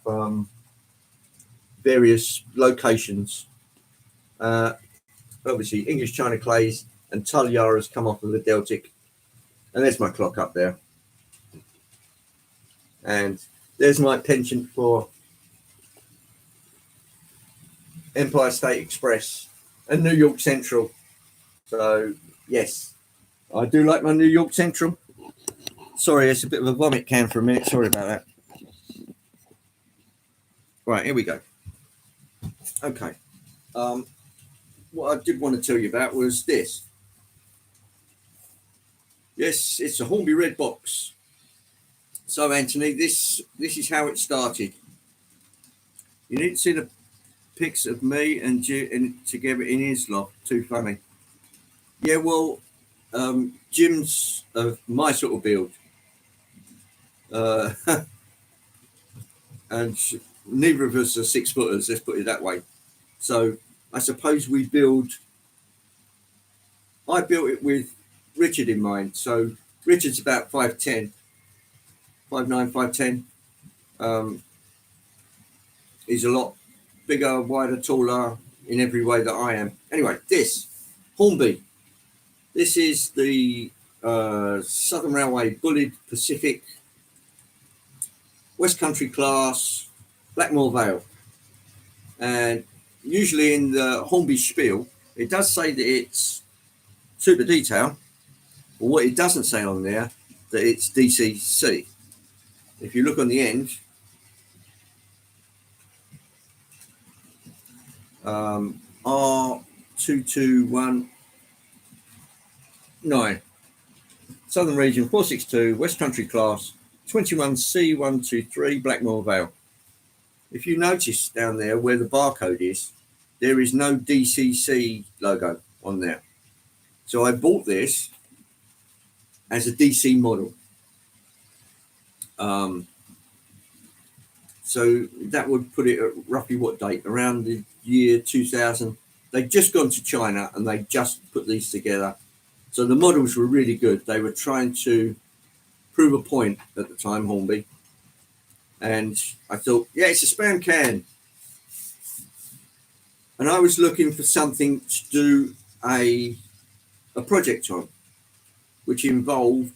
various locations. Obviously, English China Clays and Tullyar has come off of the Deltic. And there's my clock up there. And there's my penchant for Empire State Express and New York Central. So, yes, I do like my New York Central. Sorry, it's a bit of a vomit can for a minute. Sorry about that. Right, here we go. Okay. What I did want to tell you about was this. Yes, it's a Hornby Red box. So, Anthony, this is how it started. You need to see the pics of me and Jim together in his loft. Too funny. Yeah, well, Jim's of my sort of build. And neither of us are 6 footers, let's put it that way. So I suppose I built it with Richard in mind. So Richard's about 5'10", 5'9", 5'10". He's a lot bigger, wider, taller in every way that I am. Anyway, this Hornby. This is the Southern Railway Bullied Pacific West Country class Blackmore Vale. And usually in the Hornby spiel, it does say that it's super detail, but what it doesn't say on there, that it's DCC. If you look on the end, R2219, Southern Region 462, West Country class, 21C123, Blackmore Vale. If you notice down there where the barcode is, there is no DCC logo on there. So I bought this as a DC model. So that would put it at roughly what date? Around the year 2000. They'd just gone to China and they just put these together. So the models were really good. They were trying to prove a point at the time, Hornby. And I thought, yeah, it's a spam can. And I was looking for something to do a project on, which involved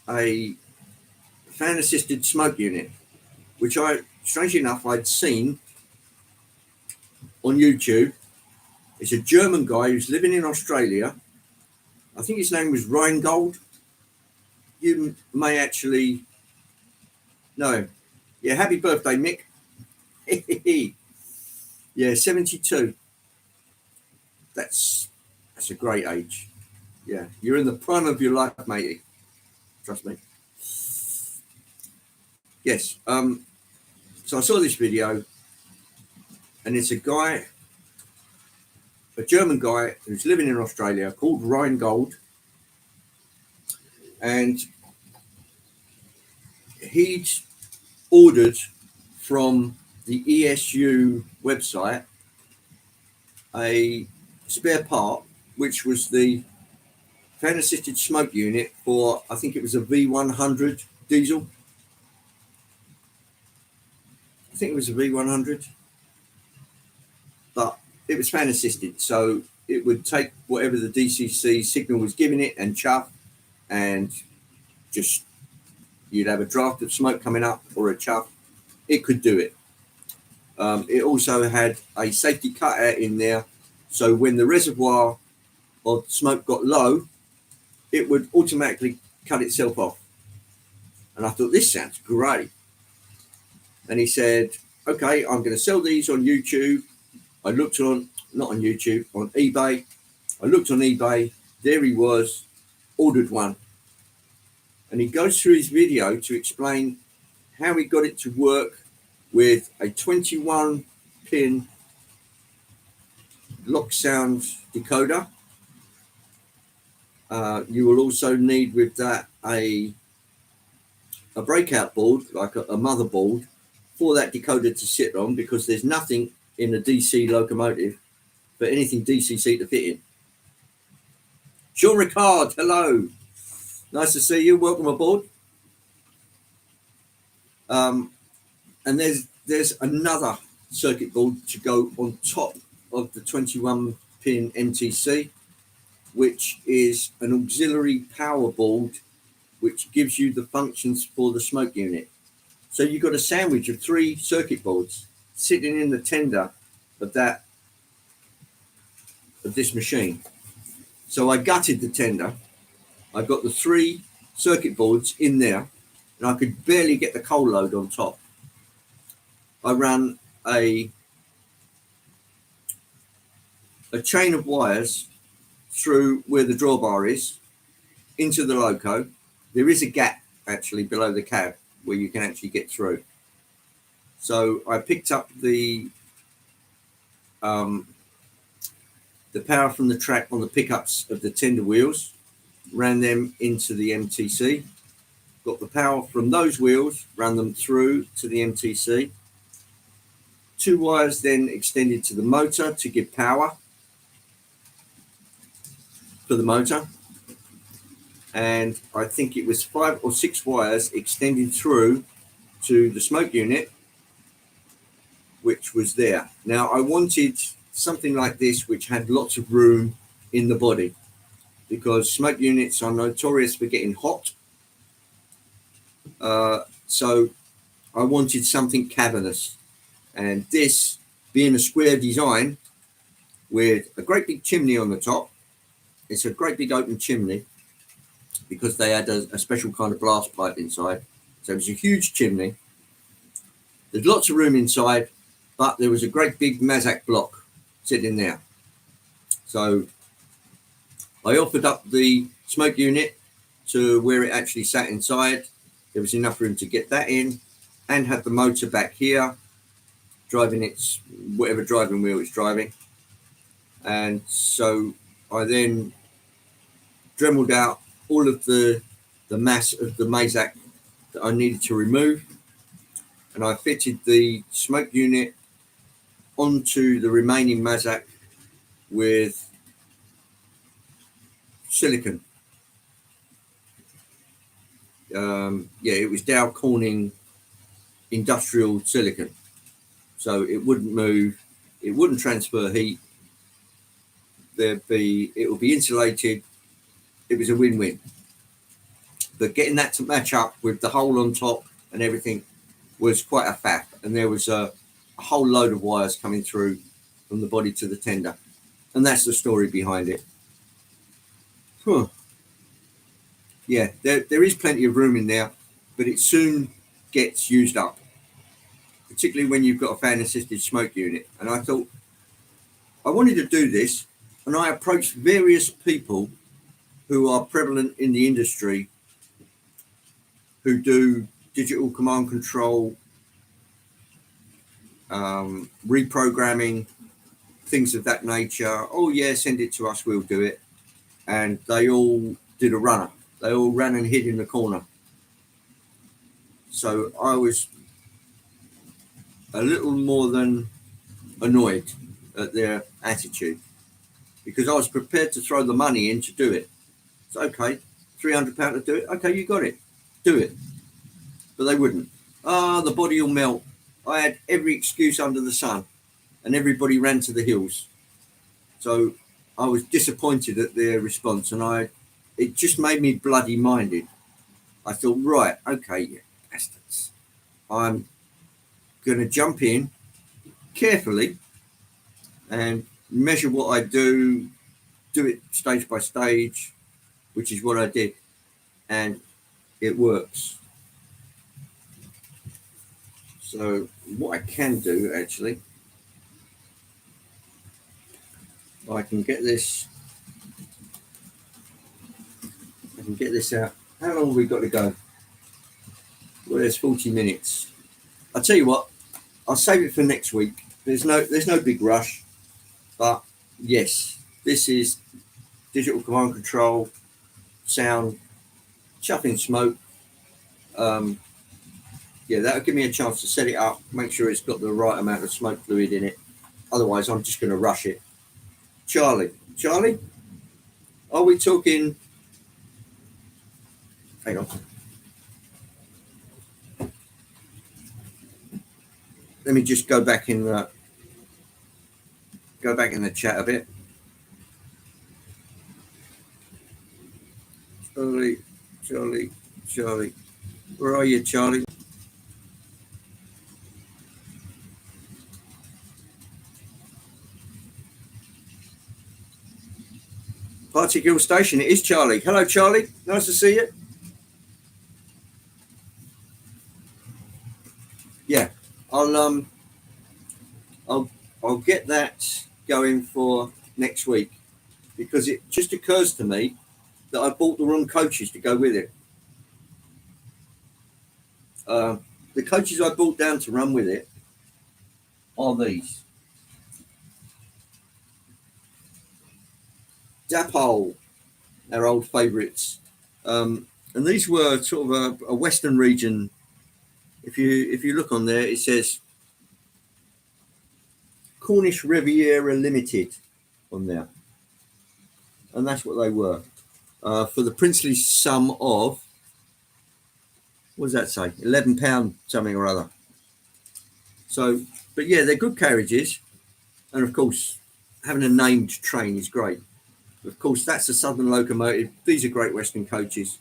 a fan-assisted smoke unit, which I, strangely enough, I'd seen on YouTube. It's a German guy who's living in Australia. I think his name was Rheingold. You may actually know him. Yeah, happy birthday, Mick. Yeah, 72. That's a great age. Yeah, you're in the prime of your life, matey. Trust me. Yes. So I saw this video, and it's a guy, a German guy who's living in Australia called Rheingold, and he'd ordered from the ESU website a spare part, which was the fan-assisted smoke unit for, I think it was a V100 diesel. I think it was a V100, but it was fan-assisted, so it would take whatever the DCC signal was giving it and chuff, and just you'd have a draft of smoke coming up or a chuff. It could do it. It also had a safety cutout in there, so when the reservoir of smoke got low, it would automatically cut itself off. And I thought, this sounds great. And he said, okay, I'm going to sell these on YouTube. I looked on, not on YouTube, on eBay. I looked on eBay. There he was, ordered one. And he goes through his video to explain how he got it to work with a 21-pin lock sound decoder. You will also need with that a breakout board, like a motherboard, for that decoder to sit on, because there's nothing in a DC locomotive for anything DCC to fit in. Jean Ricard, hello. Nice to see you. Welcome aboard. And there's another circuit board to go on top of the 21-pin MTC, which is an auxiliary power board, which gives you the functions for the smoke unit. So you've got a sandwich of 3 circuit boards sitting in the tender of this machine. So I gutted the tender. I got the 3 circuit boards in there, and I could barely get the coal load on top. I ran a chain of wires through where the drawbar is into the Loco. There is a gap actually below the cab where you can actually get through. So I picked up the power from the track on the pickups of the tender wheels, ran them into the MTC, got the power from those wheels, ran them through to the MTC. 2 wires then extended to the motor to give power for the motor. And I think it was 5 or 6 wires extended through to the smoke unit, which was there. Now I wanted something like this, which had lots of room in the body, because smoke units are notorious for getting hot. So I wanted something cavernous. And this, being a square design with a great big chimney on the top, it's a great big open chimney, because they had a special kind of blast pipe inside. So it was a huge chimney. There's lots of room inside, but there was a great big Mazak block sitting there. So I offered up the smoke unit to where it actually sat inside. There was enough room to get that in, and have the motor back here, driving its whatever driving wheel it's driving. And so I then dremeled out all of the mass of the Mazak that I needed to remove, and I fitted the smoke unit onto the remaining Mazak with silicon. It was Dow Corning industrial silicon, so it wouldn't move, it wouldn't transfer heat. It would be insulated. It was a win-win. But getting that to match up with the hole on top and everything was quite a faff. And there was a whole load of wires coming through from the body to the tender. And that's the story behind it. Yeah, there is plenty of room in there, but it soon gets used up, particularly when you've got a fan-assisted smoke unit. And I thought, I wanted to do this, and I approached various people who are prevalent in the industry who do digital command control, reprogramming, things of that nature. Oh yeah, send it to us, we'll do it. And they all did a runner. They all ran and hid in the corner. So I was a little more than annoyed at their attitude, because I was prepared to throw the money in to do it. It's okay, £300 to do it. Okay, you got it, do it. But they wouldn't. The body will melt. I had every excuse under the sun, and everybody ran to the hills. So I was disappointed at their response, and it just made me bloody minded. I thought, right, okay, you bastards, I'm going to jump in carefully and measure what I do it stage by stage, which is what I did, and it works. So what I can do, actually, I can get this out. How long have we got to go? Well, there's 40 minutes. I'll tell you what, I'll save it for next week. There's no big rush, but yes, this is digital command control, sound, chuffing smoke. That'll give me a chance to set it up, make sure it's got the right amount of smoke fluid in it. Otherwise, I'm just going to rush it. Charlie, are we talking? Hang on. Let me just go back in the chat a bit. Charlie. Where are you, Charlie? Particle Station, it is Charlie. Hello, Charlie. Nice to see you. Yeah, I'll get that going for next week, because it just occurs to me that I bought the wrong coaches to go with it. The coaches I bought down to run with it are these. Dapole, our old favourites. And these were sort of a Western region. If you look on there, it says Cornish Riviera Limited on there. And that's what they were. For the princely sum of, what does that say? £11 something or other. So, but yeah, they're good carriages. And of course, having a named train is great. Of course, that's a Southern locomotive. These are Great Western coaches.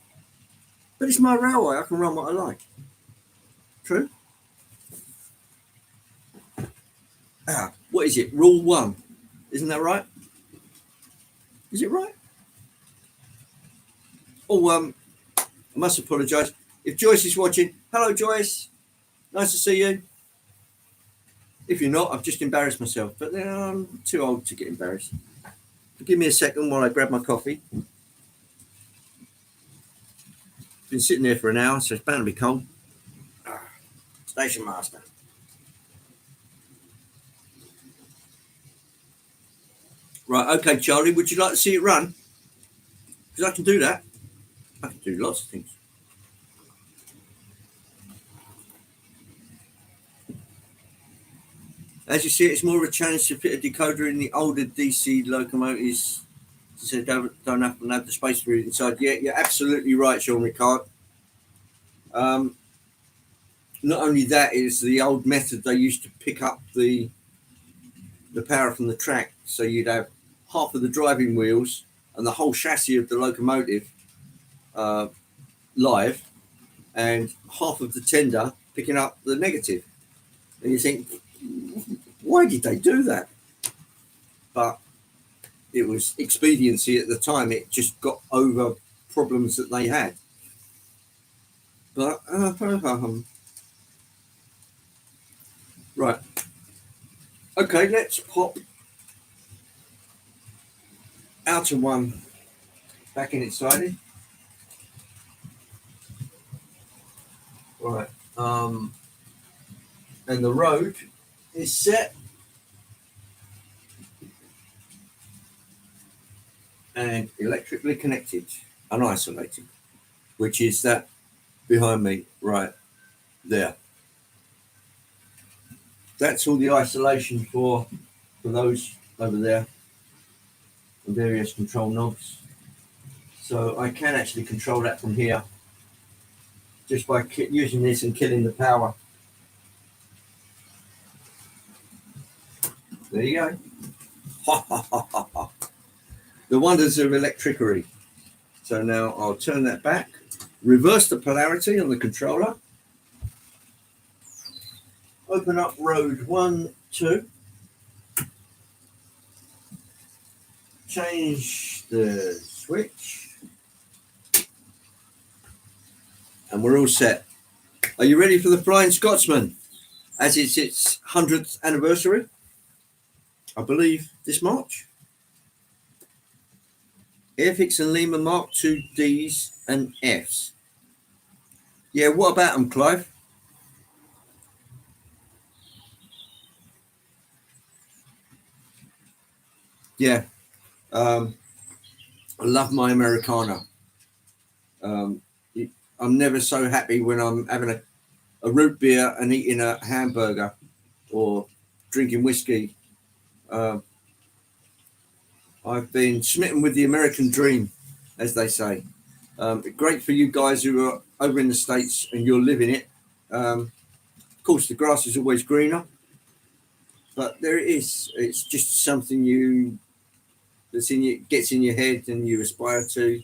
But it's my railway. I can run what I like. True? What is it? Rule 1. Isn't that right? Is it right? Oh, I must apologise. If Joyce is watching, hello, Joyce. Nice to see you. If you're not, I've just embarrassed myself. But I'm too old to get embarrassed. Give me a second while I grab my coffee. Been sitting there for an hour, so it's bound to be cold. Station master. Right, okay, Charlie, would you like to see it run? Because I can do that. I can do lots of things. As you see, it's more of a challenge to fit a decoder in the older DC locomotives. So don't have the space for it inside. Yeah, you're absolutely right, Sean Ricard. Not only that, is the old method they used to pick up the power from the track. So you'd have half of the driving wheels and the whole chassis of the locomotive live, and half of the tender picking up the negative. And you think, why did they do that? But it was expediency at the time. It just got over problems that they had. But right, okay, let's pop outer one back in its siding. Right, and the road is set and electrically connected and isolated, which is that behind me right there. That's all the isolation for those over there, the various control knobs. So I can actually control that from here just by using this and killing the power. There you go. The wonders of electricity. So now I'll turn that back, reverse the polarity on the controller, open up road 1, 2, change the switch, and we're all set. Are you ready for the Flying Scotsman? As it's its 100th anniversary, I believe, this March. Airfix and Lima Mark II Ds and Fs. Yeah, what about them, Clive? Yeah, I love my Americana. I'm never so happy when I'm having a root beer and eating a hamburger or drinking whiskey. I've been smitten with the American dream, as they say. Great for you guys who are over in the States and you're living it. Of course, the grass is always greener, but there it is. It's just something gets in your head and you aspire to.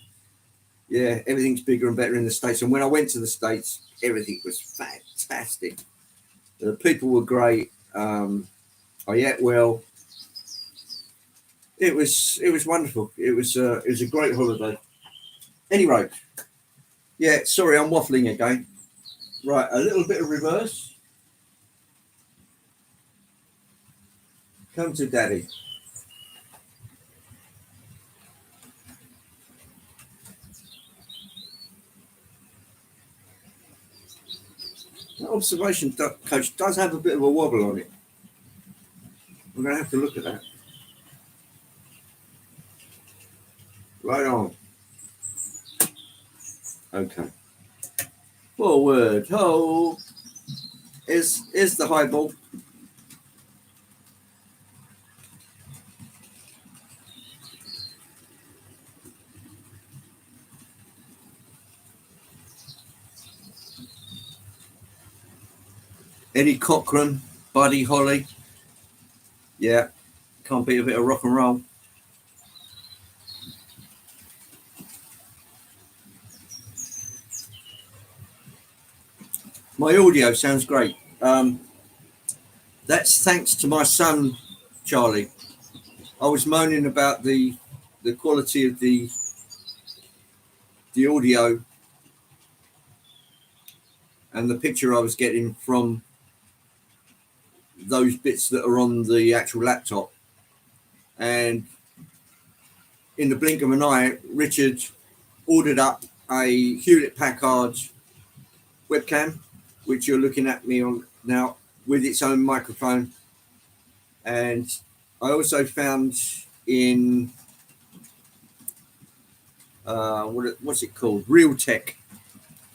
Yeah, everything's bigger and better in the States. And when I went to the States, everything was fantastic. The people were great. I ate well. It was wonderful. It was a great holiday. Anyway, yeah, sorry, I'm waffling again. Right, a little bit of reverse. Come to daddy. That observation coach does have a bit of a wobble on it. I'm going to have to look at that. Right on. Okay. Forward. Hold. Is the high ball. Eddie Cochran, Buddy Holly. Yeah, can't beat a bit of rock and roll. My audio sounds great. That's thanks to my son, Charlie. I was moaning about the quality of the audio and the picture I was getting from those bits that are on the actual laptop. And in the blink of an eye, Richard ordered up a Hewlett-Packard webcam which you're looking at me on now, with its own microphone. And I also found in what's it called? Realtek.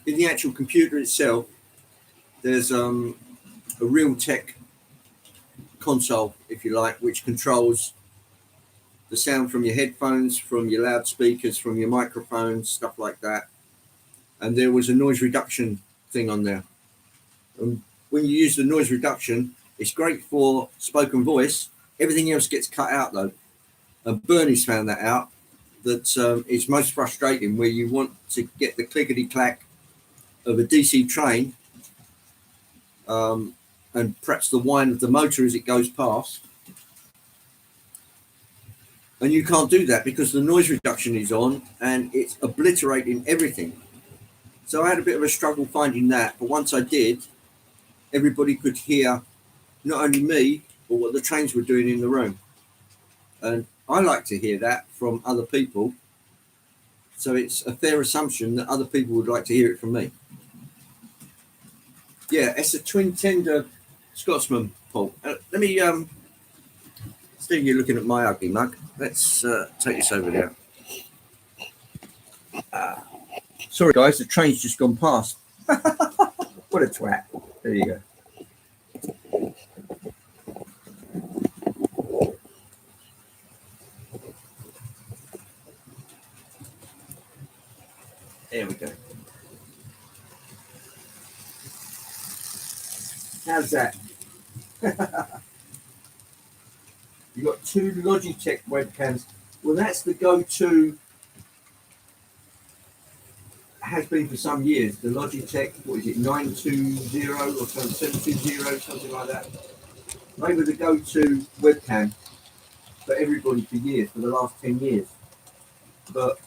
In the actual computer itself, there's a Realtek console, if you like, which controls the sound from your headphones, from your loudspeakers, from your microphones, stuff like that. And there was a noise reduction thing on there. And when you use the noise reduction, it's great for spoken voice. Everything else gets cut out though. And Bernie's found that out. That it's most frustrating where you want to get the clickety clack of a DC train, and perhaps the whine of the motor as it goes past. And you can't do that because the noise reduction is on and it's obliterating everything. So I had a bit of a struggle finding that, but once I did, everybody could hear not only me, but what the trains were doing in the room. And I like to hear that from other people. So it's a fair assumption that other people would like to hear it from me. Yeah, it's a twin tender Scotsman, Paul. Let me, Steve, you're looking at my ugly mug. Let's take this over there. Sorry, guys, the train's just gone past. What a twat. There you go. There we go. How's that? You've got two Logitech webcams. Well, that's the go-to, has been for some years. The Logitech, what is it, 920 or something, 720, something like that. They were the go-to webcam for everybody for years, for the last 10 years. But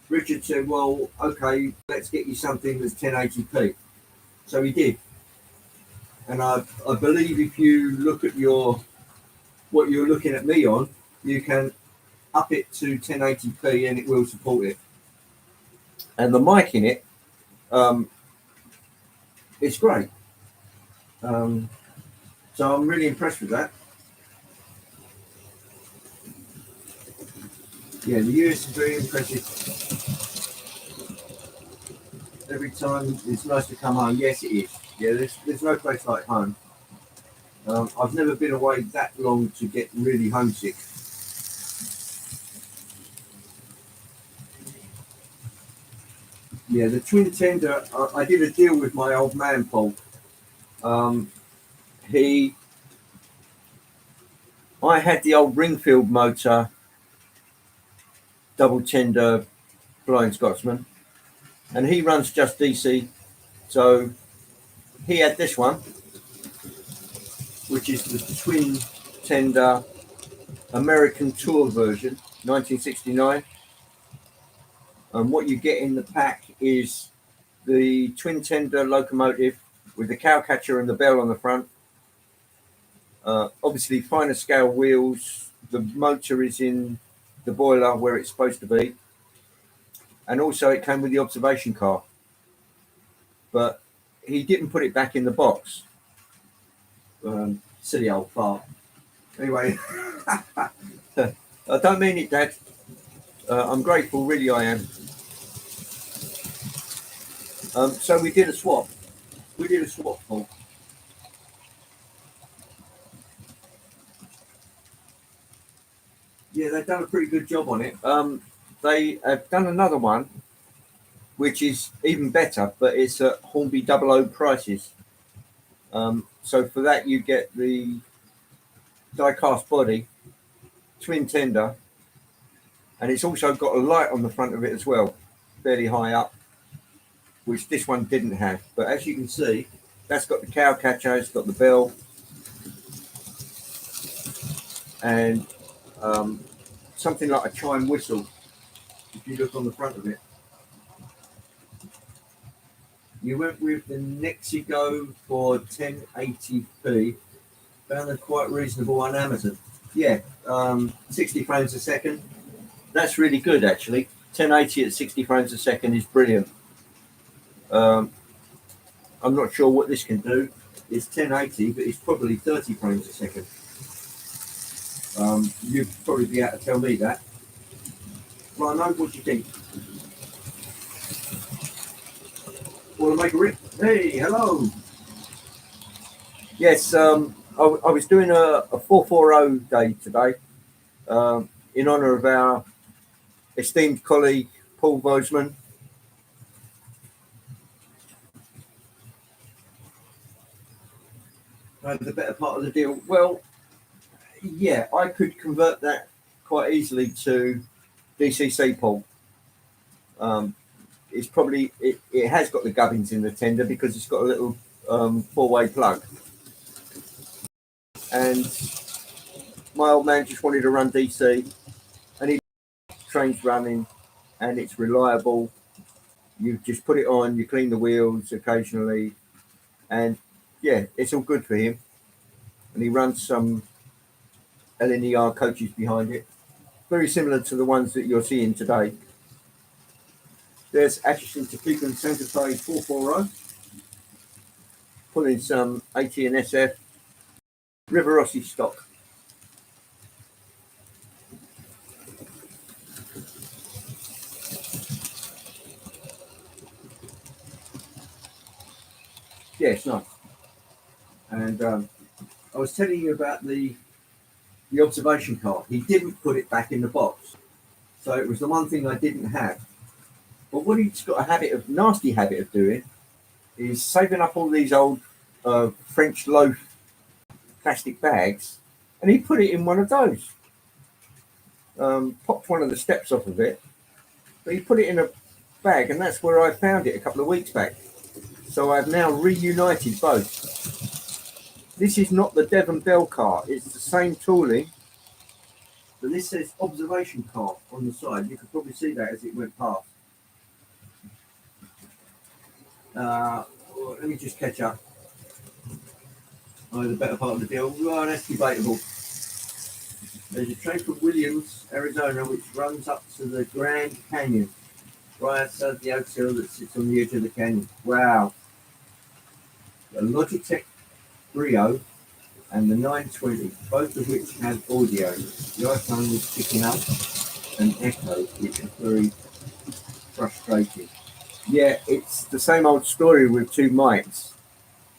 Richard said, well, okay, let's get you something that's 1080p. So he did. And I believe if you look at what you're looking at me on, you can up it to 1080p and it will support it. And the mic in it, it's great. So I'm really impressed with that. Yeah, the US is very impressive. Every time it's nice to come home. Yes, it is. Yeah, there's no place like home. I've never been away that long to get really homesick. Yeah, the twin tender, I did a deal with my old man, Paul. I had the old Ringfield motor, double tender Flying Scotsman, and he runs just DC. So he had this one, which is the twin tender American Tour version, 1969. And what you get in the pack is the twin tender locomotive with the cowcatcher and the bell on the front. Obviously, finer scale wheels. The motor is in the boiler where it's supposed to be. And also it came with the observation car. But he didn't put it back in the box. Silly old fart. Anyway, I don't mean it, Dad. I'm grateful, really I am. So we did a swap. Paul. Yeah, they've done a pretty good job on it. They have done another one, which is even better, but it's at Hornby 00 prices. So for that, you get the die-cast body, twin tender, and it's also got a light on the front of it as well, fairly high up, which this one didn't have. But as you can see, that's got the cow catcher, it's got the bell, and something like a chime whistle, if you look on the front of it. You went with the Nexigo for 1080p, found them quite reasonable on Amazon. Yeah, 60 frames a second. That's really good, actually. 1080 at 60 frames a second is brilliant. I'm not sure what this can do. It's 1080, but it's probably 30 frames a second. You'd probably be able to tell me that. Rhino, what do you think? Want to make a rip? Hey, hello. Yes, I was doing a 440 day today in honour of our esteemed colleague Paul Bozeman. The better part of the deal. Well, yeah, I could convert that quite easily to DCC, Paul. It's probably it has got the gubbins in the tender because it's got a little 4-way plug. And my old man just wanted to run DC, and he trains running, and it's reliable. You just put it on, you clean the wheels occasionally, and yeah, it's all good for him. And he runs some LNER coaches behind it, very similar to the ones that you're seeing today. There's Atchison to Cleveland Santa Fe 440, pulling some AT and SF River Rossi stock. Yeah, it's nice. And I was telling you about the observation card. He didn't put it back in the box, so it was the one thing I didn't have. But what he's got a nasty habit of doing is saving up all these old French loaf plastic bags, and he put it in one of those. Popped one of the steps off of it, but he put it in a bag, and that's where I found it a couple of weeks back. So I've now reunited both. This is not the Devon Bell car, it's the same tooling, but this says observation car on the side. You could probably see that as it went past. Let me just catch up. The better part of the deal. Well, that's debatable. There's a train from Williams, Arizona, which runs up to the Grand Canyon, right outside the hotel that sits on the edge of the canyon. Wow. The Logitech Brio and the 920, both of which have audio. The iPhone was picking up an echo, which is very frustrating. Yeah, it's the same old story with two mics.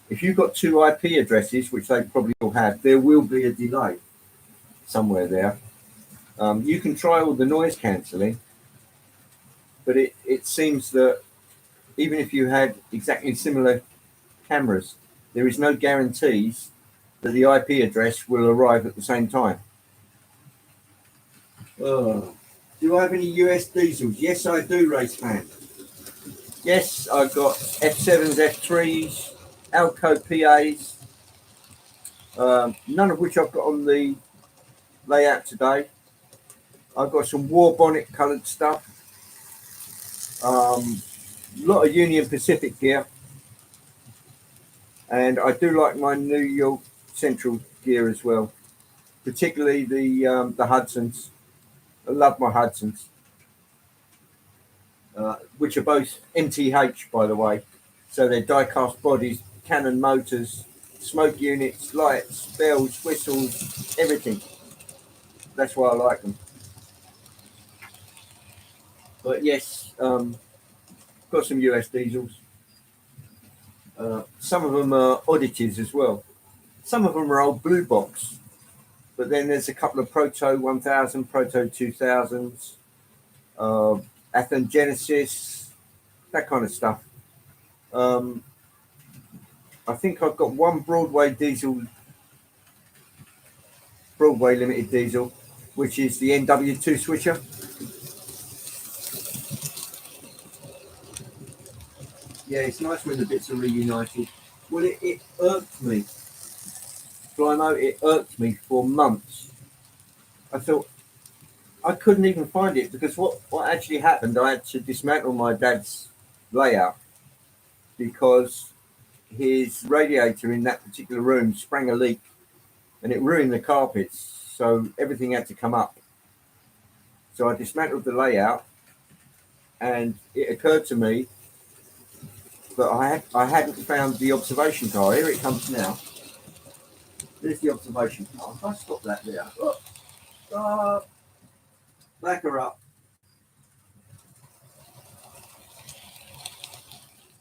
If you've got two IP addresses, which they probably all have, there will be a delay somewhere there. You can try all the noise cancelling, but it seems that even if you had exactly similar cameras, there is no guarantees that the IP address will arrive at the same time. Do I have any US diesels? Yes, I do, race fan. Yes, I've got F7s, F3s, Alco PAs, none of which I've got on the layout today. I've got some war bonnet coloured stuff, a lot of Union Pacific gear, and I do like my New York Central gear as well, particularly the Hudsons. I love my Hudsons, which are both MTH, by the way. So they're die-cast bodies, Canon motors, smoke units, lights, bells, whistles, everything. That's why I like them. But yes, got some US diesels. Some of them are oddities as well. Some of them are old blue box. But then there's a couple of Proto 1000, Proto 2000s, Athens Genesis, that kind of stuff. I think I've got one Broadway limited diesel, which is the NW2 switcher. Yeah, it's nice when the bits are reunited. Well, it irked me. Blimey, it irked me for months. I thought I couldn't even find it because what actually happened, I had to dismantle my dad's layout because his radiator in that particular room sprang a leak and it ruined the carpets. So everything had to come up. So I dismantled the layout and it occurred to me but I hadn't found the observation car. Here it comes now. There's the observation car. If I stop that there, back her up.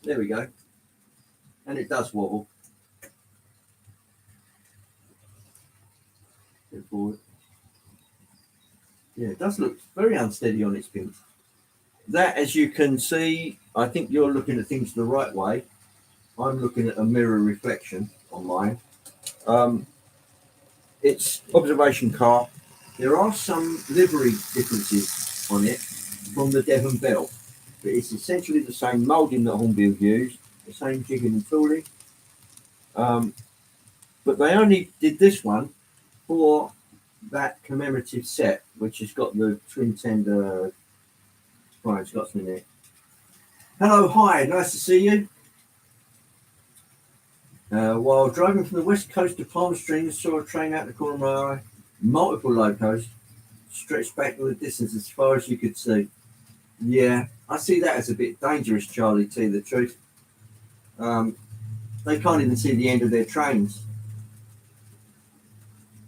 There we go. And it does wobble. Get forward. Yeah, it does look very unsteady on its pins. That, as you can see, I think you're looking at things the right way. I'm looking at a mirror reflection on mine. It's observation car. There are some livery differences on it from the Devon Bell, but it's essentially the same moulding that Hornbill used, the same jigging and tooling. But they only did this one for that commemorative set, which has got the twin tender Flying Scotsman in it. Hello, hi, nice to see you. While driving from the west coast to Palm Springs, saw a train out the corner of my eye. Multiple locos stretched back in the distance as far as you could see. Yeah, I see that as a bit dangerous, Charlie, to tell you the truth. They can't even see the end of their trains.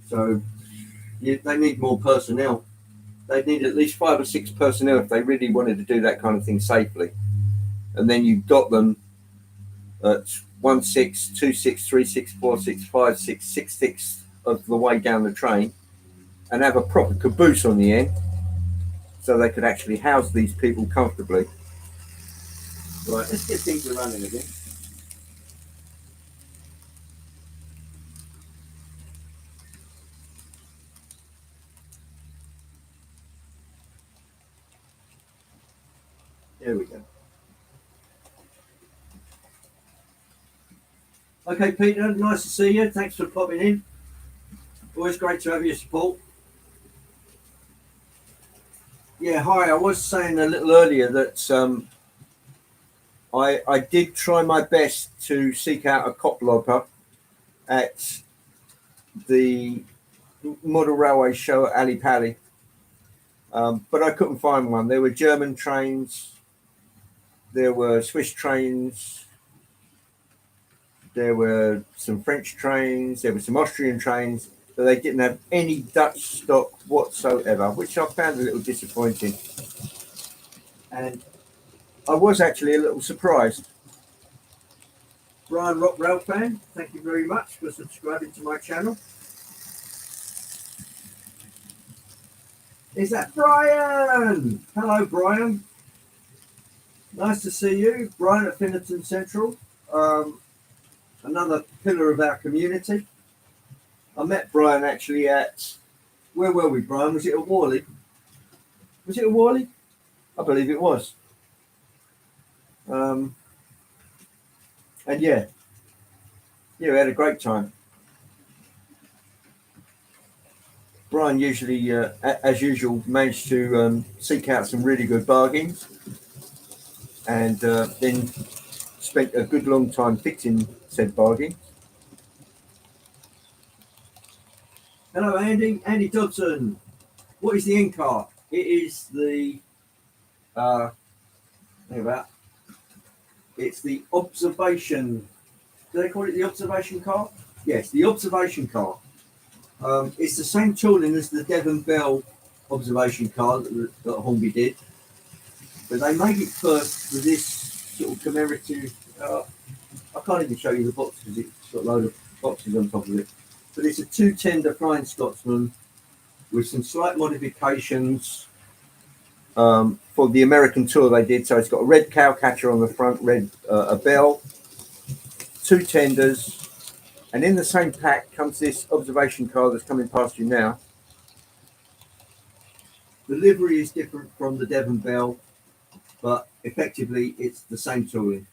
So they need more personnel. They need at least 5 or 6 personnel if they really wanted to do that kind of thing safely. And then you've got them at 1 6, 2 6, 3 6, 4 6, 5 6, 6 6 of the way down the train, and have a proper caboose on the end so they could actually house these people comfortably. Right, let's get things running again. There we go. Okay, Peter, nice to see you. Thanks for popping in. Always great to have your support. Yeah, hi. I was saying a little earlier that I did try my best to seek out a cop lopper at the model railway show at Ali Pali, but I couldn't find one. There were German trains, there were Swiss trains, there were some French trains, there were some Austrian trains, but they didn't have any Dutch stock whatsoever, which I found a little disappointing. And I was actually a little surprised. Brian Rock Rail fan, thank you very much for subscribing to my channel. Is that Brian? Hello, Brian. Nice to see you. Brian at Finnerton Central. Another pillar of our community. I met Brian actually at, where were we, Brian? Was it at Worley? Was it at Worley? I believe it was. And yeah, we had a great time. Brian usually, as usual, managed to seek out some really good bargains, and then spent a good long time fixing said bargains. Hello, Andy. Andy Dodson. What is the end car? It is the it's the observation. Do they call it the observation car? Yes, the observation car. It's the same tooling as the Devon Bell observation car that Hornby did, but they made it first for this sort of commemorative. I can't even show you the box because it's got a load of boxes on top of it. But it's a 2-tender Flying Scotsman with some slight modifications for the American tour they did. So it's got a red cowcatcher on the front, a bell, 2 tenders, and in the same pack comes this observation car that's coming past you now. The livery is different from the Devon Bell, but effectively it's the same tooling.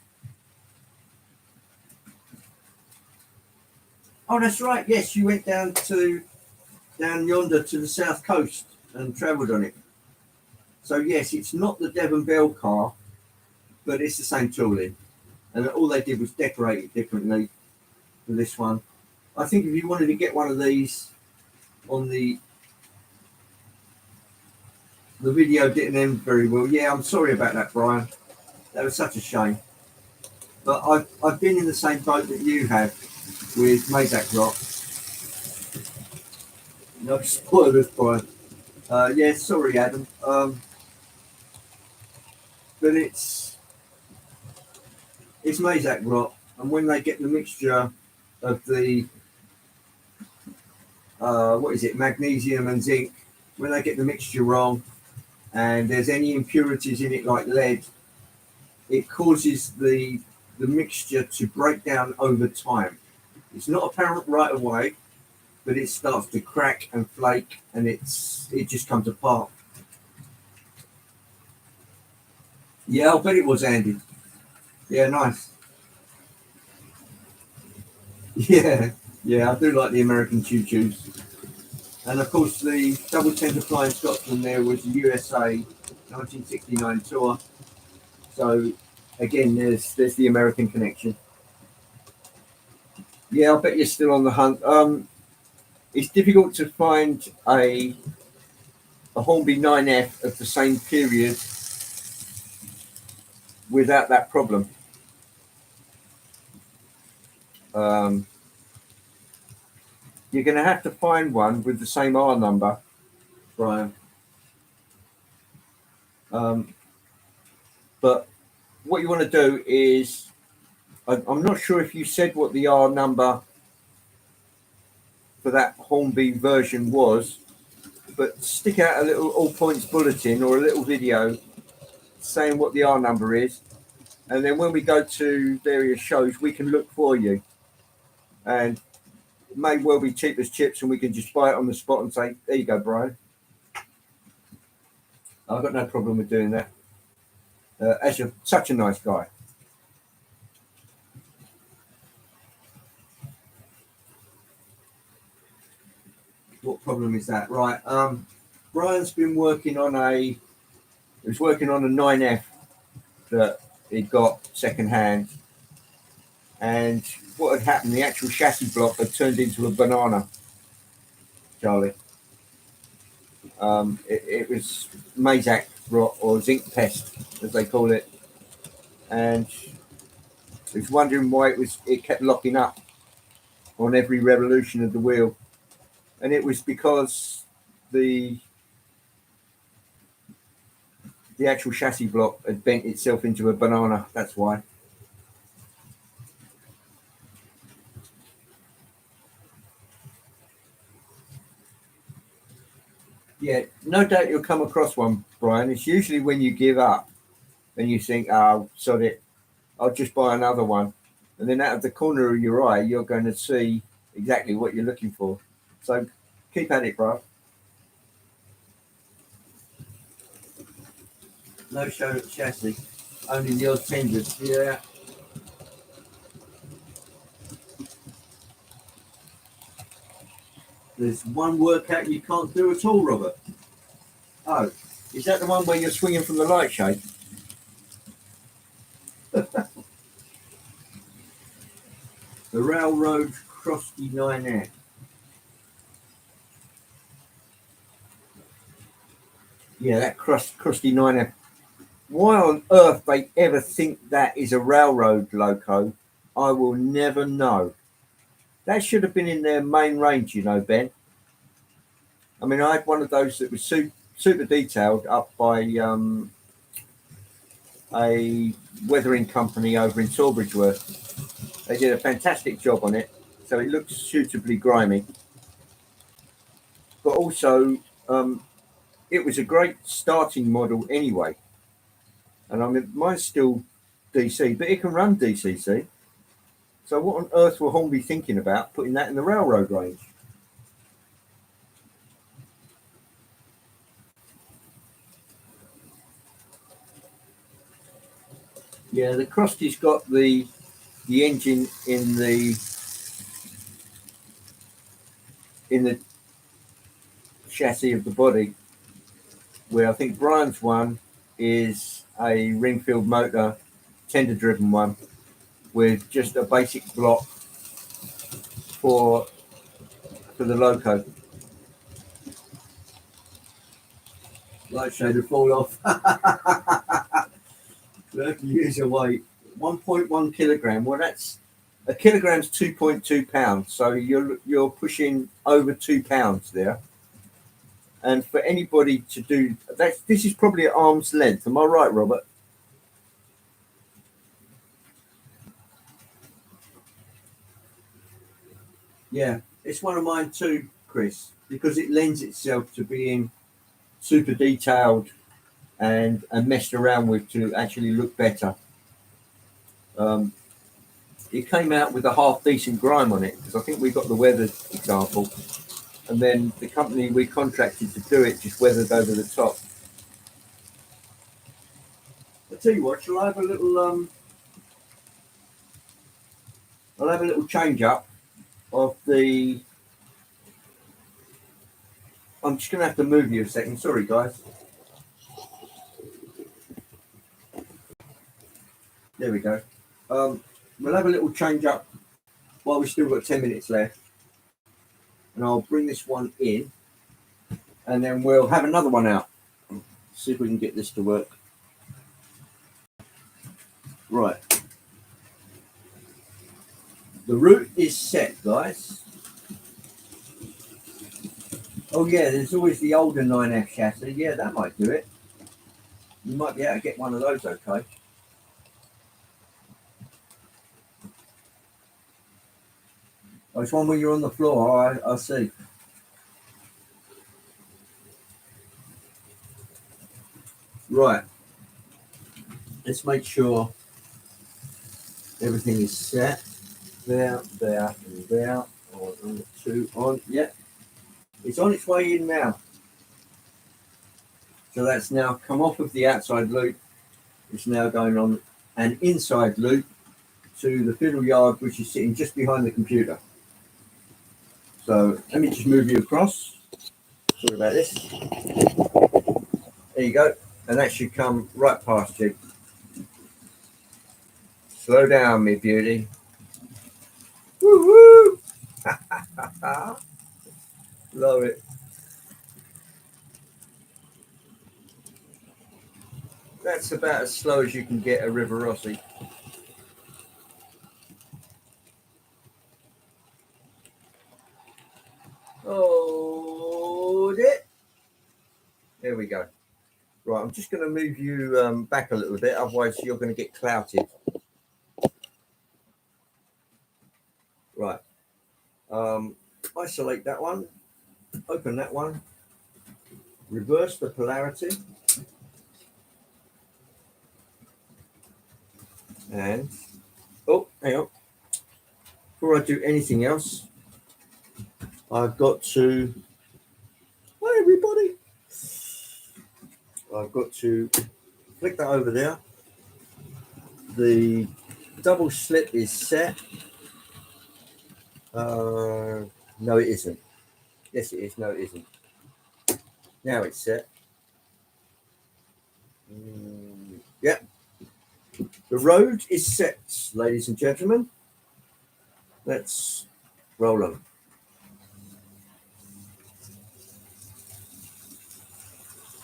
Oh, that's right. Yes, you went down yonder to the south coast and travelled on it. So yes, it's not the Devon Bell car, but it's the same tooling. And all they did was decorate it differently for this one. I think if you wanted to get one of these on the video didn't end very well. Yeah, I'm sorry about that, Brian. That was such a shame. But I've been in the same boat that you have with Mazak Rock. No spoilers, Brian. Yeah, sorry, Adam. But it's Mazak Rock, and when they get the mixture of the what is it, magnesium and zinc, when they get the mixture wrong, and there's any impurities in it like lead, it causes the mixture to break down over time. It's not apparent right away, but it starts to crack and flake, and it just comes apart. Yeah, I'll bet it was Andy. Yeah, nice. Yeah, yeah, I do like the American choo-choos. And of course, the double tender flying Scotsman there was the USA 1969 tour. So again, there's the American connection. Yeah, I bet you're still on the hunt. It's difficult to find a Hornby 9F of the same period without that problem. Um, you're going to have to find one with the same R number, Brian. Um, but what you want to do is, I'm not sure if you said what the R number for that Hornby version was, but stick out a little all points bulletin or a little video saying what the R number is, and then when we go to various shows, we can look for you. And it may well be cheap as chips, and we can just buy it on the spot and say, "There you go, Brian." I've got no problem with doing that. As you're such a nice guy. What problem is that? Right. Brian's been working on he was working on a 9F that he got second hand, and what had happened, the actual chassis block had turned into a banana, Charlie. It was Mazak rot or zinc pest, as they call it, and he was wondering why it kept locking up on every revolution of the wheel, and it was because the the actual chassis block had bent itself into a banana. That's why. Yeah, no doubt you'll come across one, Brian. It's usually when you give up and you think, "Oh, sod it, I'll just buy another one," and then out of the corner of your eye, you're going to see exactly what you're looking for. So keep at it, bro. No show chassis, only the odd tenders. Yeah. There's one workout you can't do at all, Robert. Oh, is that the one where you're swinging from the light shade? The Railroad Crosby 9F. Yeah, that crusty 9F. Why on earth they ever think that is a railroad loco, I will never know. That should have been in their main range, you know, Ben. I mean, I had one of those that was super detailed up by a weathering company over in Sawbridgeworth. They did a fantastic job on it, so it looks suitably grimy. But also, it was a great starting model anyway. And I mean, mine's still DC, but it can run DCC. So what on earth were Hornby thinking about putting that in the railroad range? Yeah, the Crosty's got the engine in the chassis of the body, where I think Brian's one is a Ringfield motor, tender driven one, with just a basic block for the Loco. Light shade will fall off. 30 years away. 1.1 kilogram. Well, that's a kilogram's 2.2 pounds. So you're pushing over 2 pounds there. And for anybody to do that, this is probably at arm's length. Am I right, Robert? Yeah, it's one of mine too, Chris, because it lends itself to being super detailed and messed around with to actually look better. Um, it came out with a half decent grime on it because I think we got the weathered example, and then the company we contracted to do it just weathered over the top. I tell you what, shall I have a little I'll have a little change up of the. I'm just gonna have to move you a second. Sorry, guys. There we go. We'll have a little change up while we've still got 10 minutes left, and I'll bring this one in, and then we'll have another one out. See if we can get this to work. Right. The route is set, guys. Oh yeah, there's always the older 9F chassis. Yeah, that might do it. You might be able to get one of those, okay? Oh, it's one when you're on the floor. I see. Right. Let's make sure everything is set. There, and there. On, 2, on. Yeah. It's on its way in now. So that's now come off of the outside loop. It's now going on an inside loop to the fiddle yard, which is sitting just behind the computer. So let me just move you across. Sorry about this. There you go. And that should come right past you. Slow down, me beauty. Woo woo! Love it. That's about as slow as you can get a River Rossi. Hold it. There we go. Right, I'm just going to move you back a little bit, otherwise you're going to get clouted. Right. Isolate that one. Open that one. Reverse the polarity. And, oh, hang on. Before I do anything else, I've got to, hi everybody. I've got to flick that over there. The double slip is set. No, it isn't. Yes, it is. No, it isn't. Now it's set. Yep. The road is set, ladies and gentlemen. Let's roll on.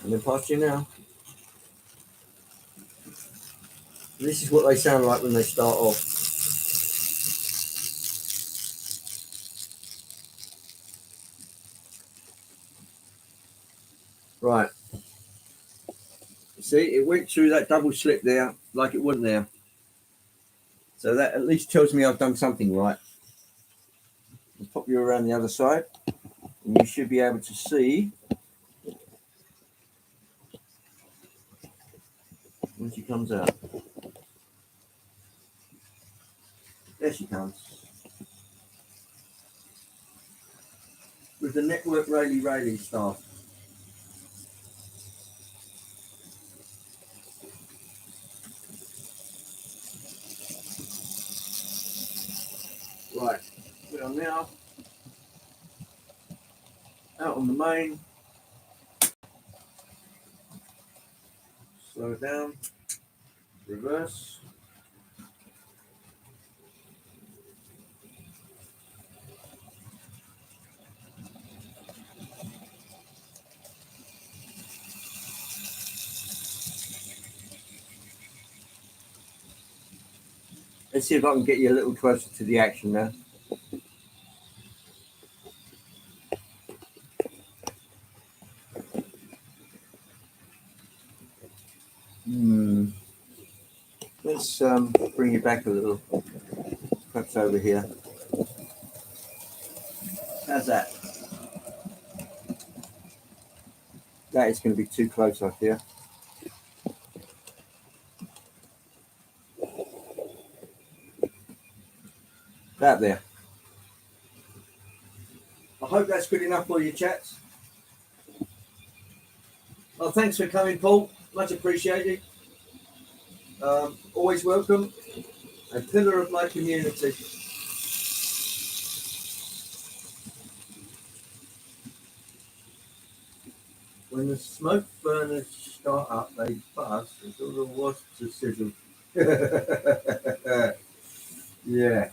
And then past you now. This is what they sound like when they start off. Right. See, it went through that double slip there like it wasn't there. So that at least tells me I've done something right. I'll pop you around the other side, and you should be able to see when she comes out. There she comes. With the network Rayleigh staff. Right, we are now out on the main. Slow it down. Reverse. Let's see if I can get you a little closer to the action now. Let's bring you back a little, perhaps over here. How's that? That is going to be too close, I fear. That there. I hope that's good enough for you, chats. Well, thanks for coming, Paul. Much appreciated. Always welcome. A pillar of my community. When the smoke burners start up, they buzz as all the wasps are sizzled. Yeah.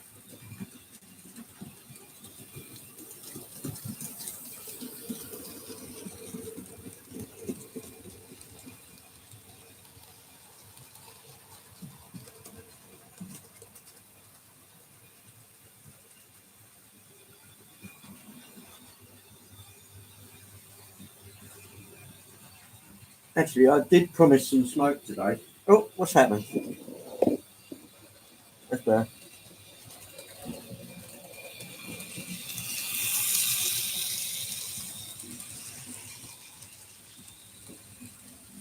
Actually, I did promise some smoke today. Oh, what's happening? That's better.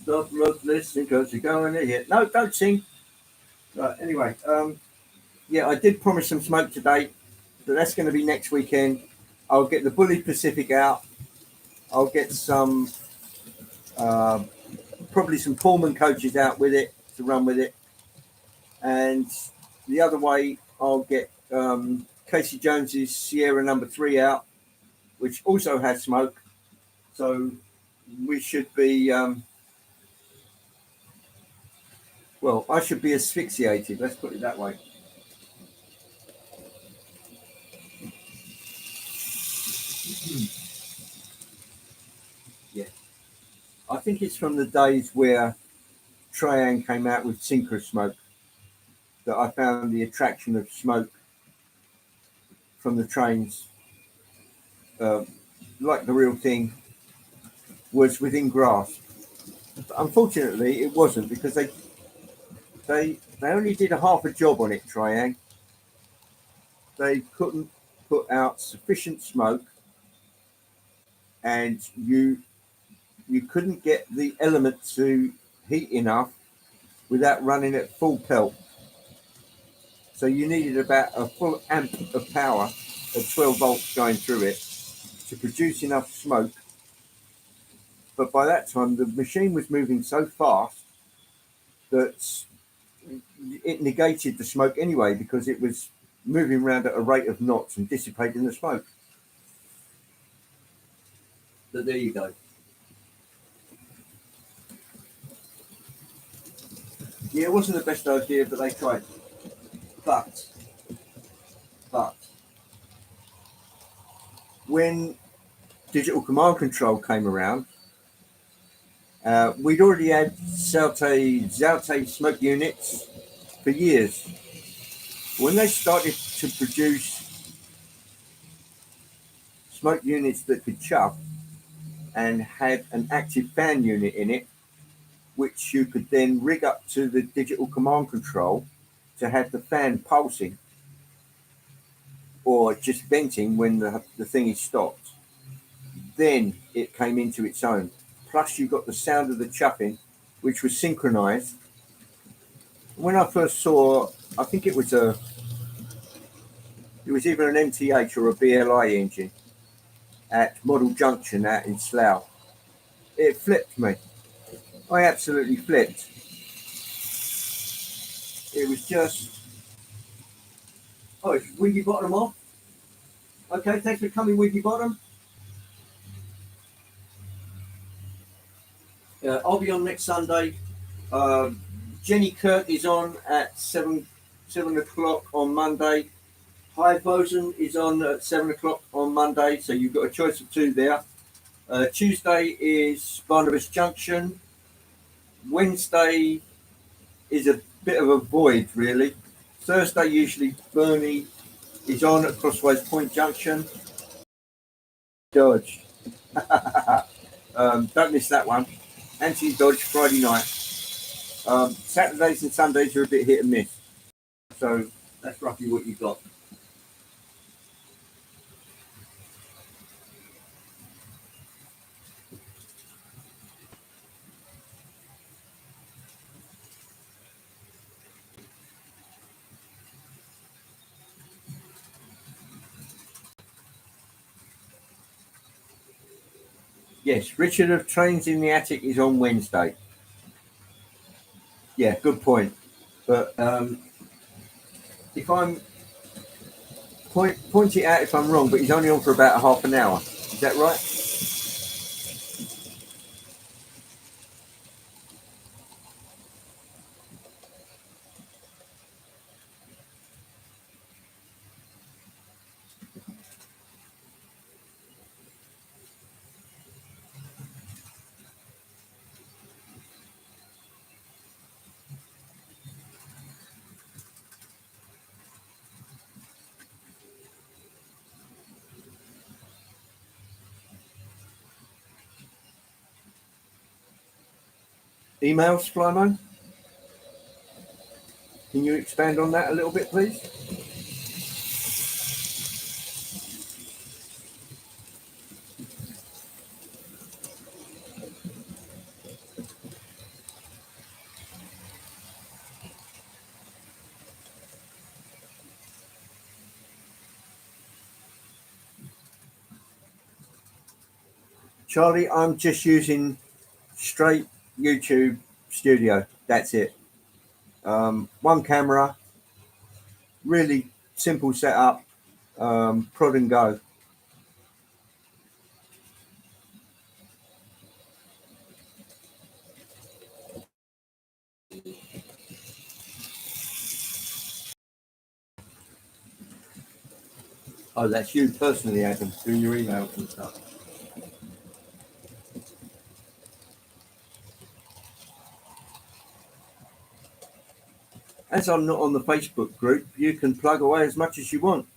Stop listening because you're going to hit. No, don't sing. Right, anyway, yeah, I did promise some smoke today, but that's going to be next weekend. I'll get the Bully Pacific out. I'll get some, probably some Pullman coaches out with it to run with it. And the other way, I'll get Casey Jones's Sierra number 3 out, which also has smoke. So we should be, well, I should be asphyxiated. Let's put it that way. Yeah. I think it's from the days where Triang came out with Synchro Smoke that I found the attraction of smoke from the trains, like the real thing, was within grasp. But unfortunately, it wasn't because they only did a half a job on it. Triang. They couldn't put out sufficient smoke, and you couldn't get the element to heat enough without running at full pelt. So you needed about a full amp of power at 12 volts going through it to produce enough smoke. But by that time, the machine was moving so fast that it negated the smoke anyway because it was moving around at a rate of knots and dissipating the smoke. But there you go. Yeah, it wasn't the best idea, but they tried. But when digital command control came around, we'd already had Zoute smoke units for years. When they started to produce smoke units that could chuff and had an active fan unit in it, which you could then rig up to the digital command control to have the fan pulsing or just venting when the thing is stopped, then it came into its own. Plus you got the sound of the chuffing, which was synchronized. When I first saw, I think it was either an MTH or a BLI engine at Model Junction out in Slough. It flipped me. I absolutely flipped. It was just... Oh, it's Wiggy Bottom off? Okay, thanks for coming, Wiggy Bottom. I'll be on next Sunday. Jenny Kirk is on at 7 o'clock on Monday. High Boson is on at 7 o'clock on Monday, so you've got a choice of 2 there. Tuesday is Barnabas Junction. Wednesday is a bit of a void, really. Thursday, usually Bernie is on at Crossways Point Junction. Dodge. Don't miss that one. Anthony Dodge, Friday night. Saturdays and Sundays are a bit hit and miss. So that's roughly what you've got. Yes, Richard of Trains in the Attic is on Wednesday. Yeah, good point. But if I'm point it out if I'm wrong, but he's only on for about a half an hour. Is that right? Emails, Flymo? Can you expand on that a little bit, please? Charlie, I'm just using straight YouTube Studio. That's it. One camera, really simple setup, prod and go. Oh, that's you personally, Adam, doing your emails and stuff. As I'm not on the Facebook group, you can plug away as much as you want.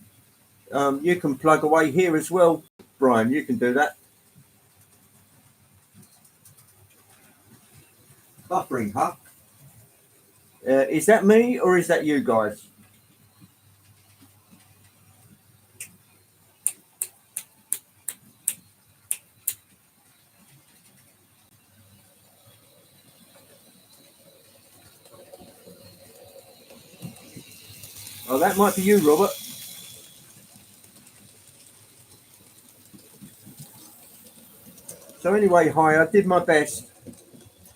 You can plug away here as well, Brian. You can do that. Buffering, huh? Is that me or is that you guys? Oh, that might be you, Robert. So anyway, hi, I did my best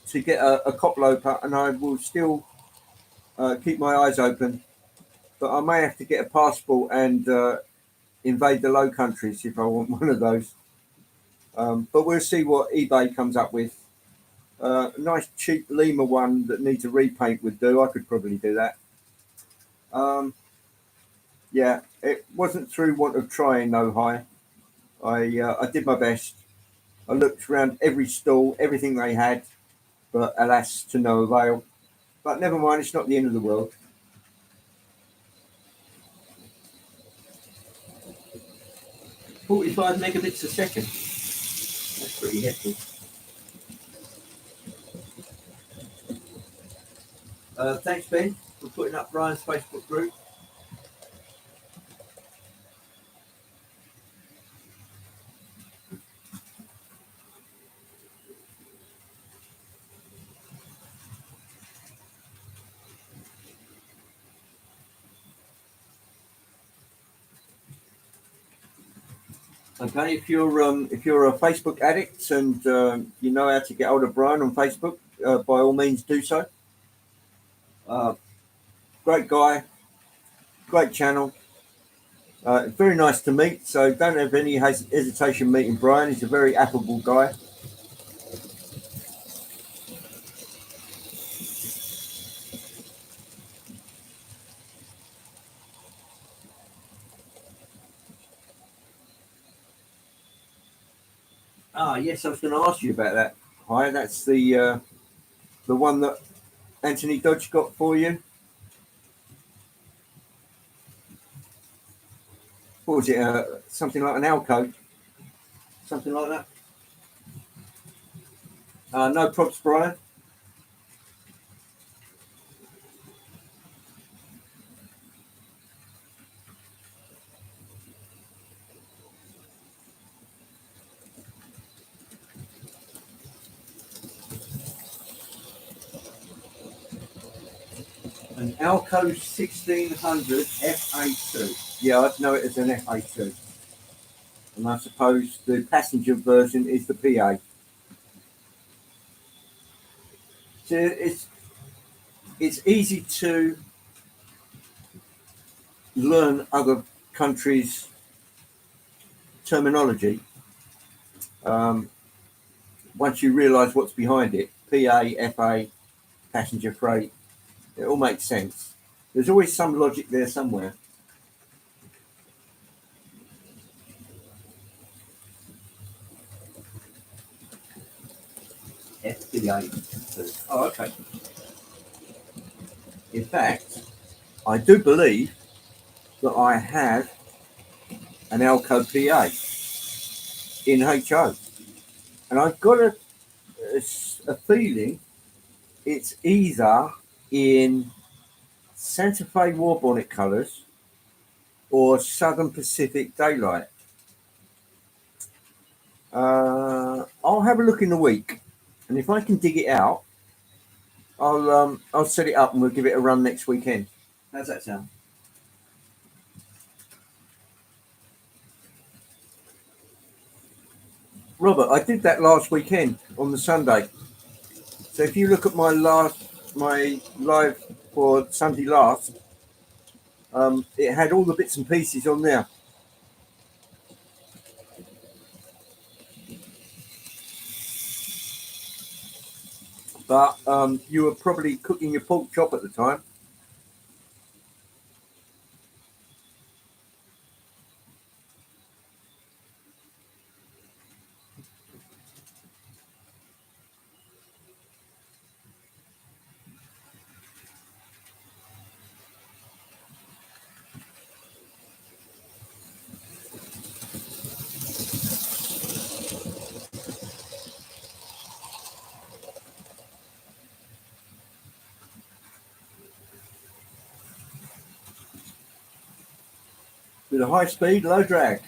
to get a cop loper and I will still keep my eyes open, but I may have to get a passport and invade the Low Countries if I want one of those. But we'll see what eBay comes up with. A nice cheap Lima one that needs a repaint would do. I could probably do that. Yeah, it wasn't through want of trying, no, hi. I did my best. I looked around every stall, everything they had, but alas, to no avail. But never mind, it's not the end of the world. 45 megabits a second. That's pretty hefty. Thanks, Ben, for putting up Brian's Facebook group. Okay, if you're a Facebook addict and you know how to get hold of Brian on Facebook, by all means do so. Great guy, great channel. Very nice to meet. So don't have any hesitation meeting Brian. He's a very affable guy. Ah, yes, I was going to ask you about that. Hi, that's the one that Anthony Dodge got for you. what was it? Something like an alcove, something like that. No props, Brian. An Alco 1600 FA2. Yeah, I know it as an FA2. And I suppose the passenger version is the PA. So it's easy to learn other countries' terminology um, once you realise what's behind it. PA, FA, passenger freight. It all makes sense. There's always some logic there somewhere. FBA. Oh, okay. In fact, I do believe that I have an Alco PA in HO. And I've got a feeling it's either in Santa Fe Warbonnet colours or Southern Pacific Daylight. I'll have a look in the week, and if I can dig it out, I'll set it up and we'll give it a run next weekend. How's that sound? Robert, I did that last weekend on the Sunday. So if you look at my live for Sunday last, it had all the bits and pieces on there. But you were probably cooking your pork chop at the time. With a high speed, low drag.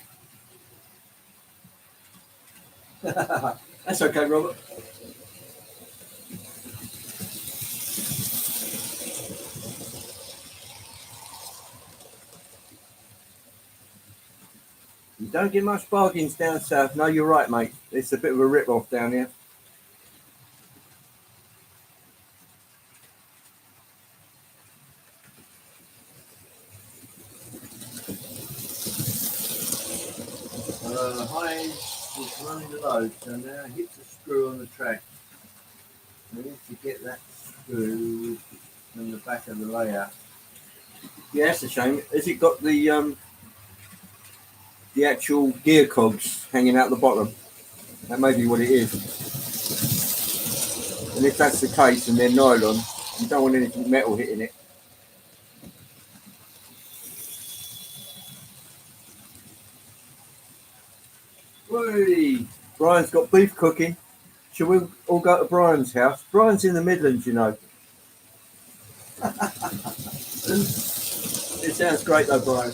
That's okay, Robert. You don't get much bargains down south. No, you're right, mate. It's a bit of a rip-off down here. Hines was running the load, so now hits the screw on the track. I need to get that screw on the back of the layout. Yeah, that's a shame. Has it got the actual gear cogs hanging out the bottom? That may be what it is. And if that's the case and they're nylon, you don't want anything metal hitting it. Whee! Brian's got beef cooking. Shall we all go to Brian's house? Brian's in the Midlands, you know. It sounds great though, Brian.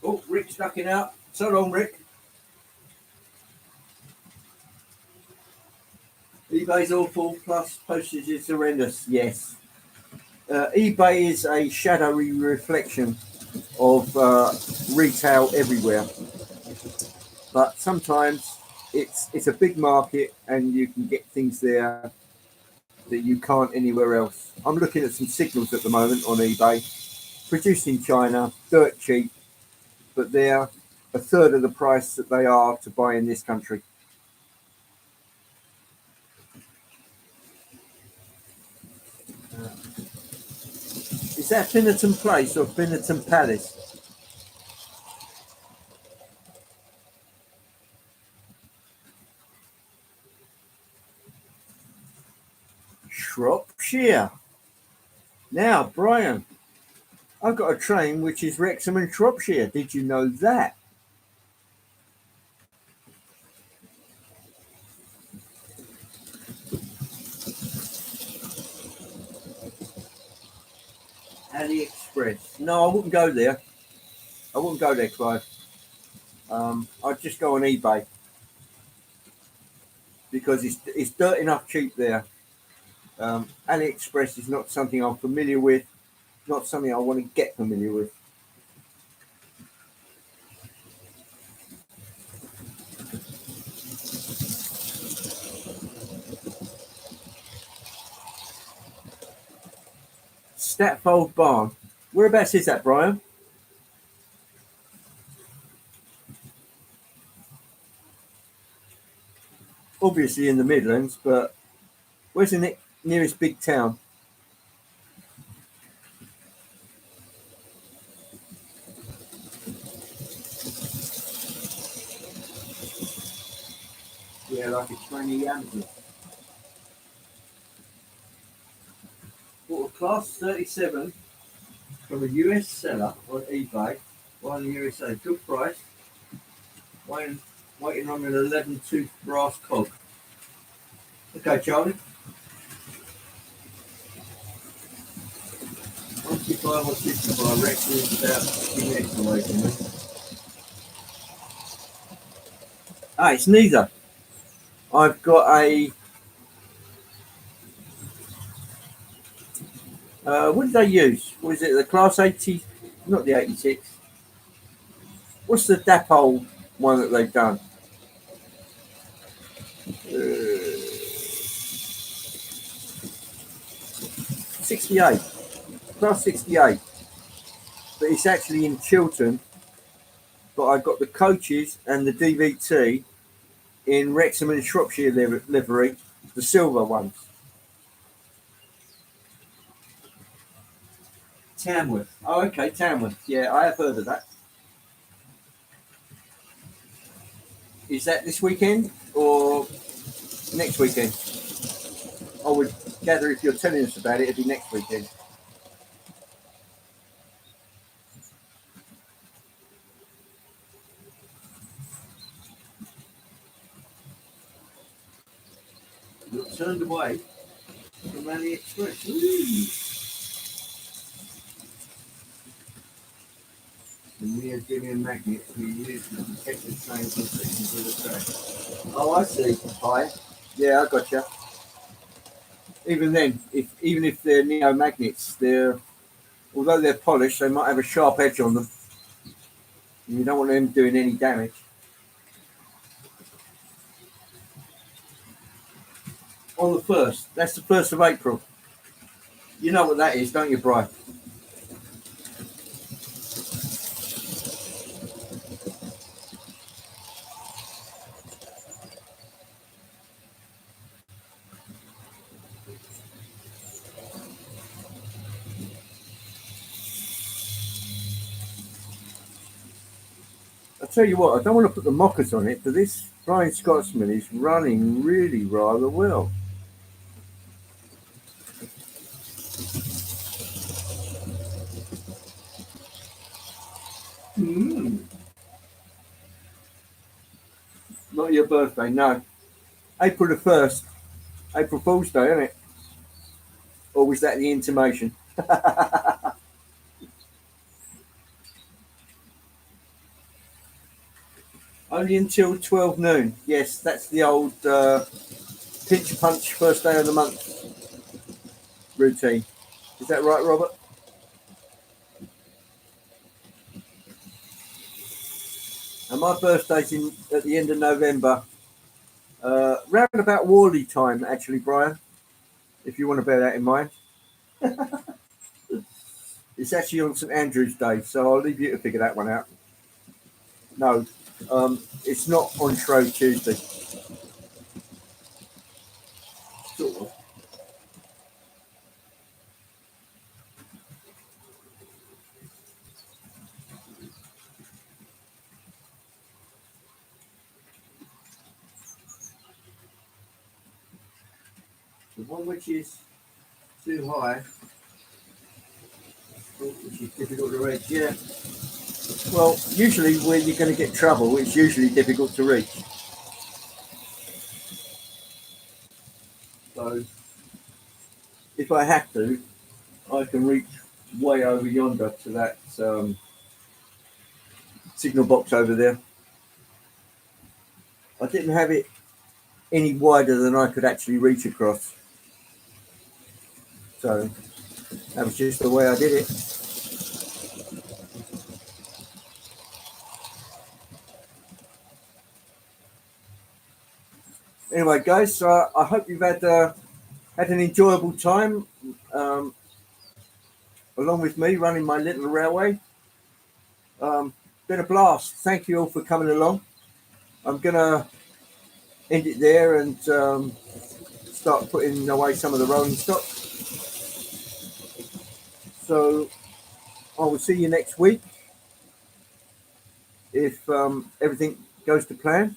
Oh, Rick's ducking out. So long, Rick. eBay's awful, plus postage is horrendous. Yes. eBay is a shadowy reflection of retail everywhere. But sometimes it's a big market and you can get things there that you can't anywhere else. I'm looking at some signals at the moment on eBay, produced in China, dirt cheap, but they're a third of the price that they are to buy in this country. Is that Finnerton Place or Finnerton Palace? Shropshire. Now, Brian, I've got a train which is Wrexham and Shropshire. Did you know that? AliExpress. No, I wouldn't go there. I wouldn't go there, Clive. I'd just go on eBay because it's dirt enough cheap there. AliExpress is not something I'm familiar with, not something I want to get familiar with. Statfold Barn. Whereabouts is that, Brian? Obviously in the Midlands, but where's the nearest big town? Yeah, like a 20 Amazon. Bought a Class 37 from a US seller on eBay, while in the USA. Good price. Waiting on an 11 tooth brass cog. Okay, Charlie. 125 or 55, Rex is about 50 minutes away from me. Ah, it's neither. I've got a. What did they use? What is it? The Class 80? Not the 86. What's the Dapole one that they've done? 68. Class 68. But it's actually in Chiltern. But I got the coaches and the DVT in Wrexham and Shropshire livery, the silver ones. Tamworth. Oh, okay, Tamworth. Yeah, I have heard of that. Is that this weekend or next weekend? I would gather if you're telling us about it, it'd be next weekend. You're turned away from AliExpress. Ooh. The neodymium magnets we use to protect the train from friction to the track. Oh, I see. Hi. Yeah, I gotcha. Even then, even if they're neo magnets, although they're polished, they might have a sharp edge on them. And you don't want them doing any damage. On the 1st, that's the 1st of April. You know what that is, don't you, Brian? I'll tell you what, I don't want to put the mockers on it, but this Flying Scotsman is running really rather well. Not your birthday, no. April the 1st. April Fool's Day, isn't it? Or was that the intimation? Only until 12 noon. Yes, that's the old pinch punch first day of the month routine. Is that right, Robert? And my birthday's at the end of November. Round about Worley time, actually, Brian, if you want to bear that in mind. It's actually on St Andrew's Day, so I'll leave you to figure that one out. No, it's not on Shrove Tuesday. Sort of. The one which is too high, which is difficult to reach. Yeah. Well, usually where you're going to get trouble, it's usually difficult to reach. So if I have to, I can reach way over yonder to that signal box over there. I didn't have it any wider than I could actually reach across. So that was just the way I did it. Anyway, guys, I hope you've had an enjoyable time along with me running my little railway. Been a blast. Thank you all for coming along. I'm going to end it there and start putting away some of the rolling stock. So I will see you next week if everything goes to plan.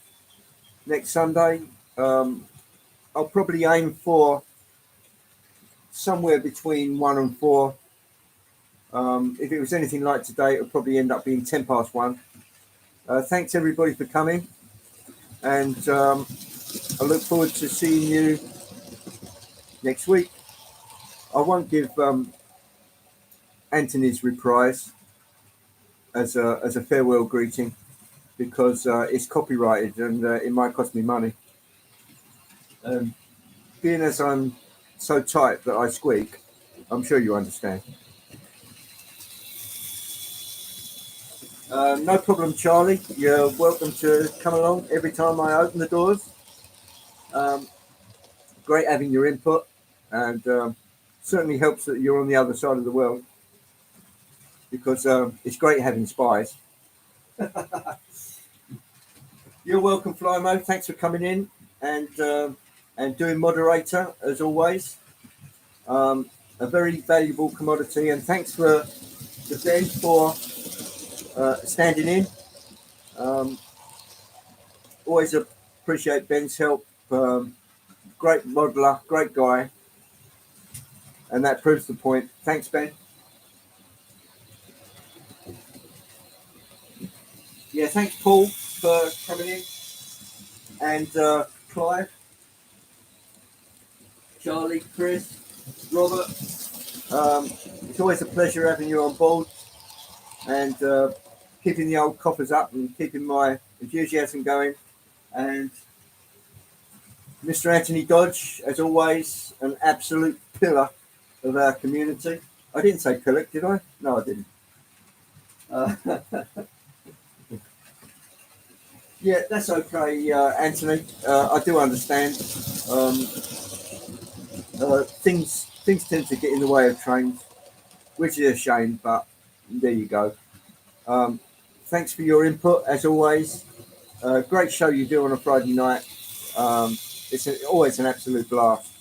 Next Sunday, I'll probably aim for somewhere between 1 and 4. If it was anything like today, it would probably end up being 10 past 1. Thanks everybody for coming, and I look forward to seeing you next week. I won't give Anthony's reprise as a farewell greeting because it's copyrighted and it might cost me money. Being as I'm so tight that I squeak, I'm sure you understand. No problem, Charlie. You're welcome to come along every time I open the doors. Great having your input, and certainly helps that you're on the other side of the world because it's great having spies. You're welcome, Flymo. Thanks for coming in and doing moderator as always. A very valuable commodity, and thanks to Ben for standing in. Always appreciate Ben's help. Great modeler, great guy, and that proves the point. Thanks, Ben. Yeah, thanks, Paul, for coming in, and Clive, Charlie, Chris, Robert. It's always a pleasure having you on board and keeping the old coffers up and keeping my enthusiasm going. And Mr. Anthony Dodge, as always, an absolute pillar of our community. I didn't say pillar, did I? No, I didn't. Yeah, that's okay, Anthony. I do understand. Things tend to get in the way of trains, which is a shame, but there you go. Thanks for your input, as always. Great show you do on a Friday night. It's always an absolute blast.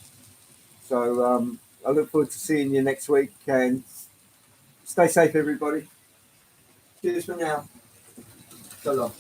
So I look forward to seeing you next week, and stay safe, everybody. Cheers for now. So long.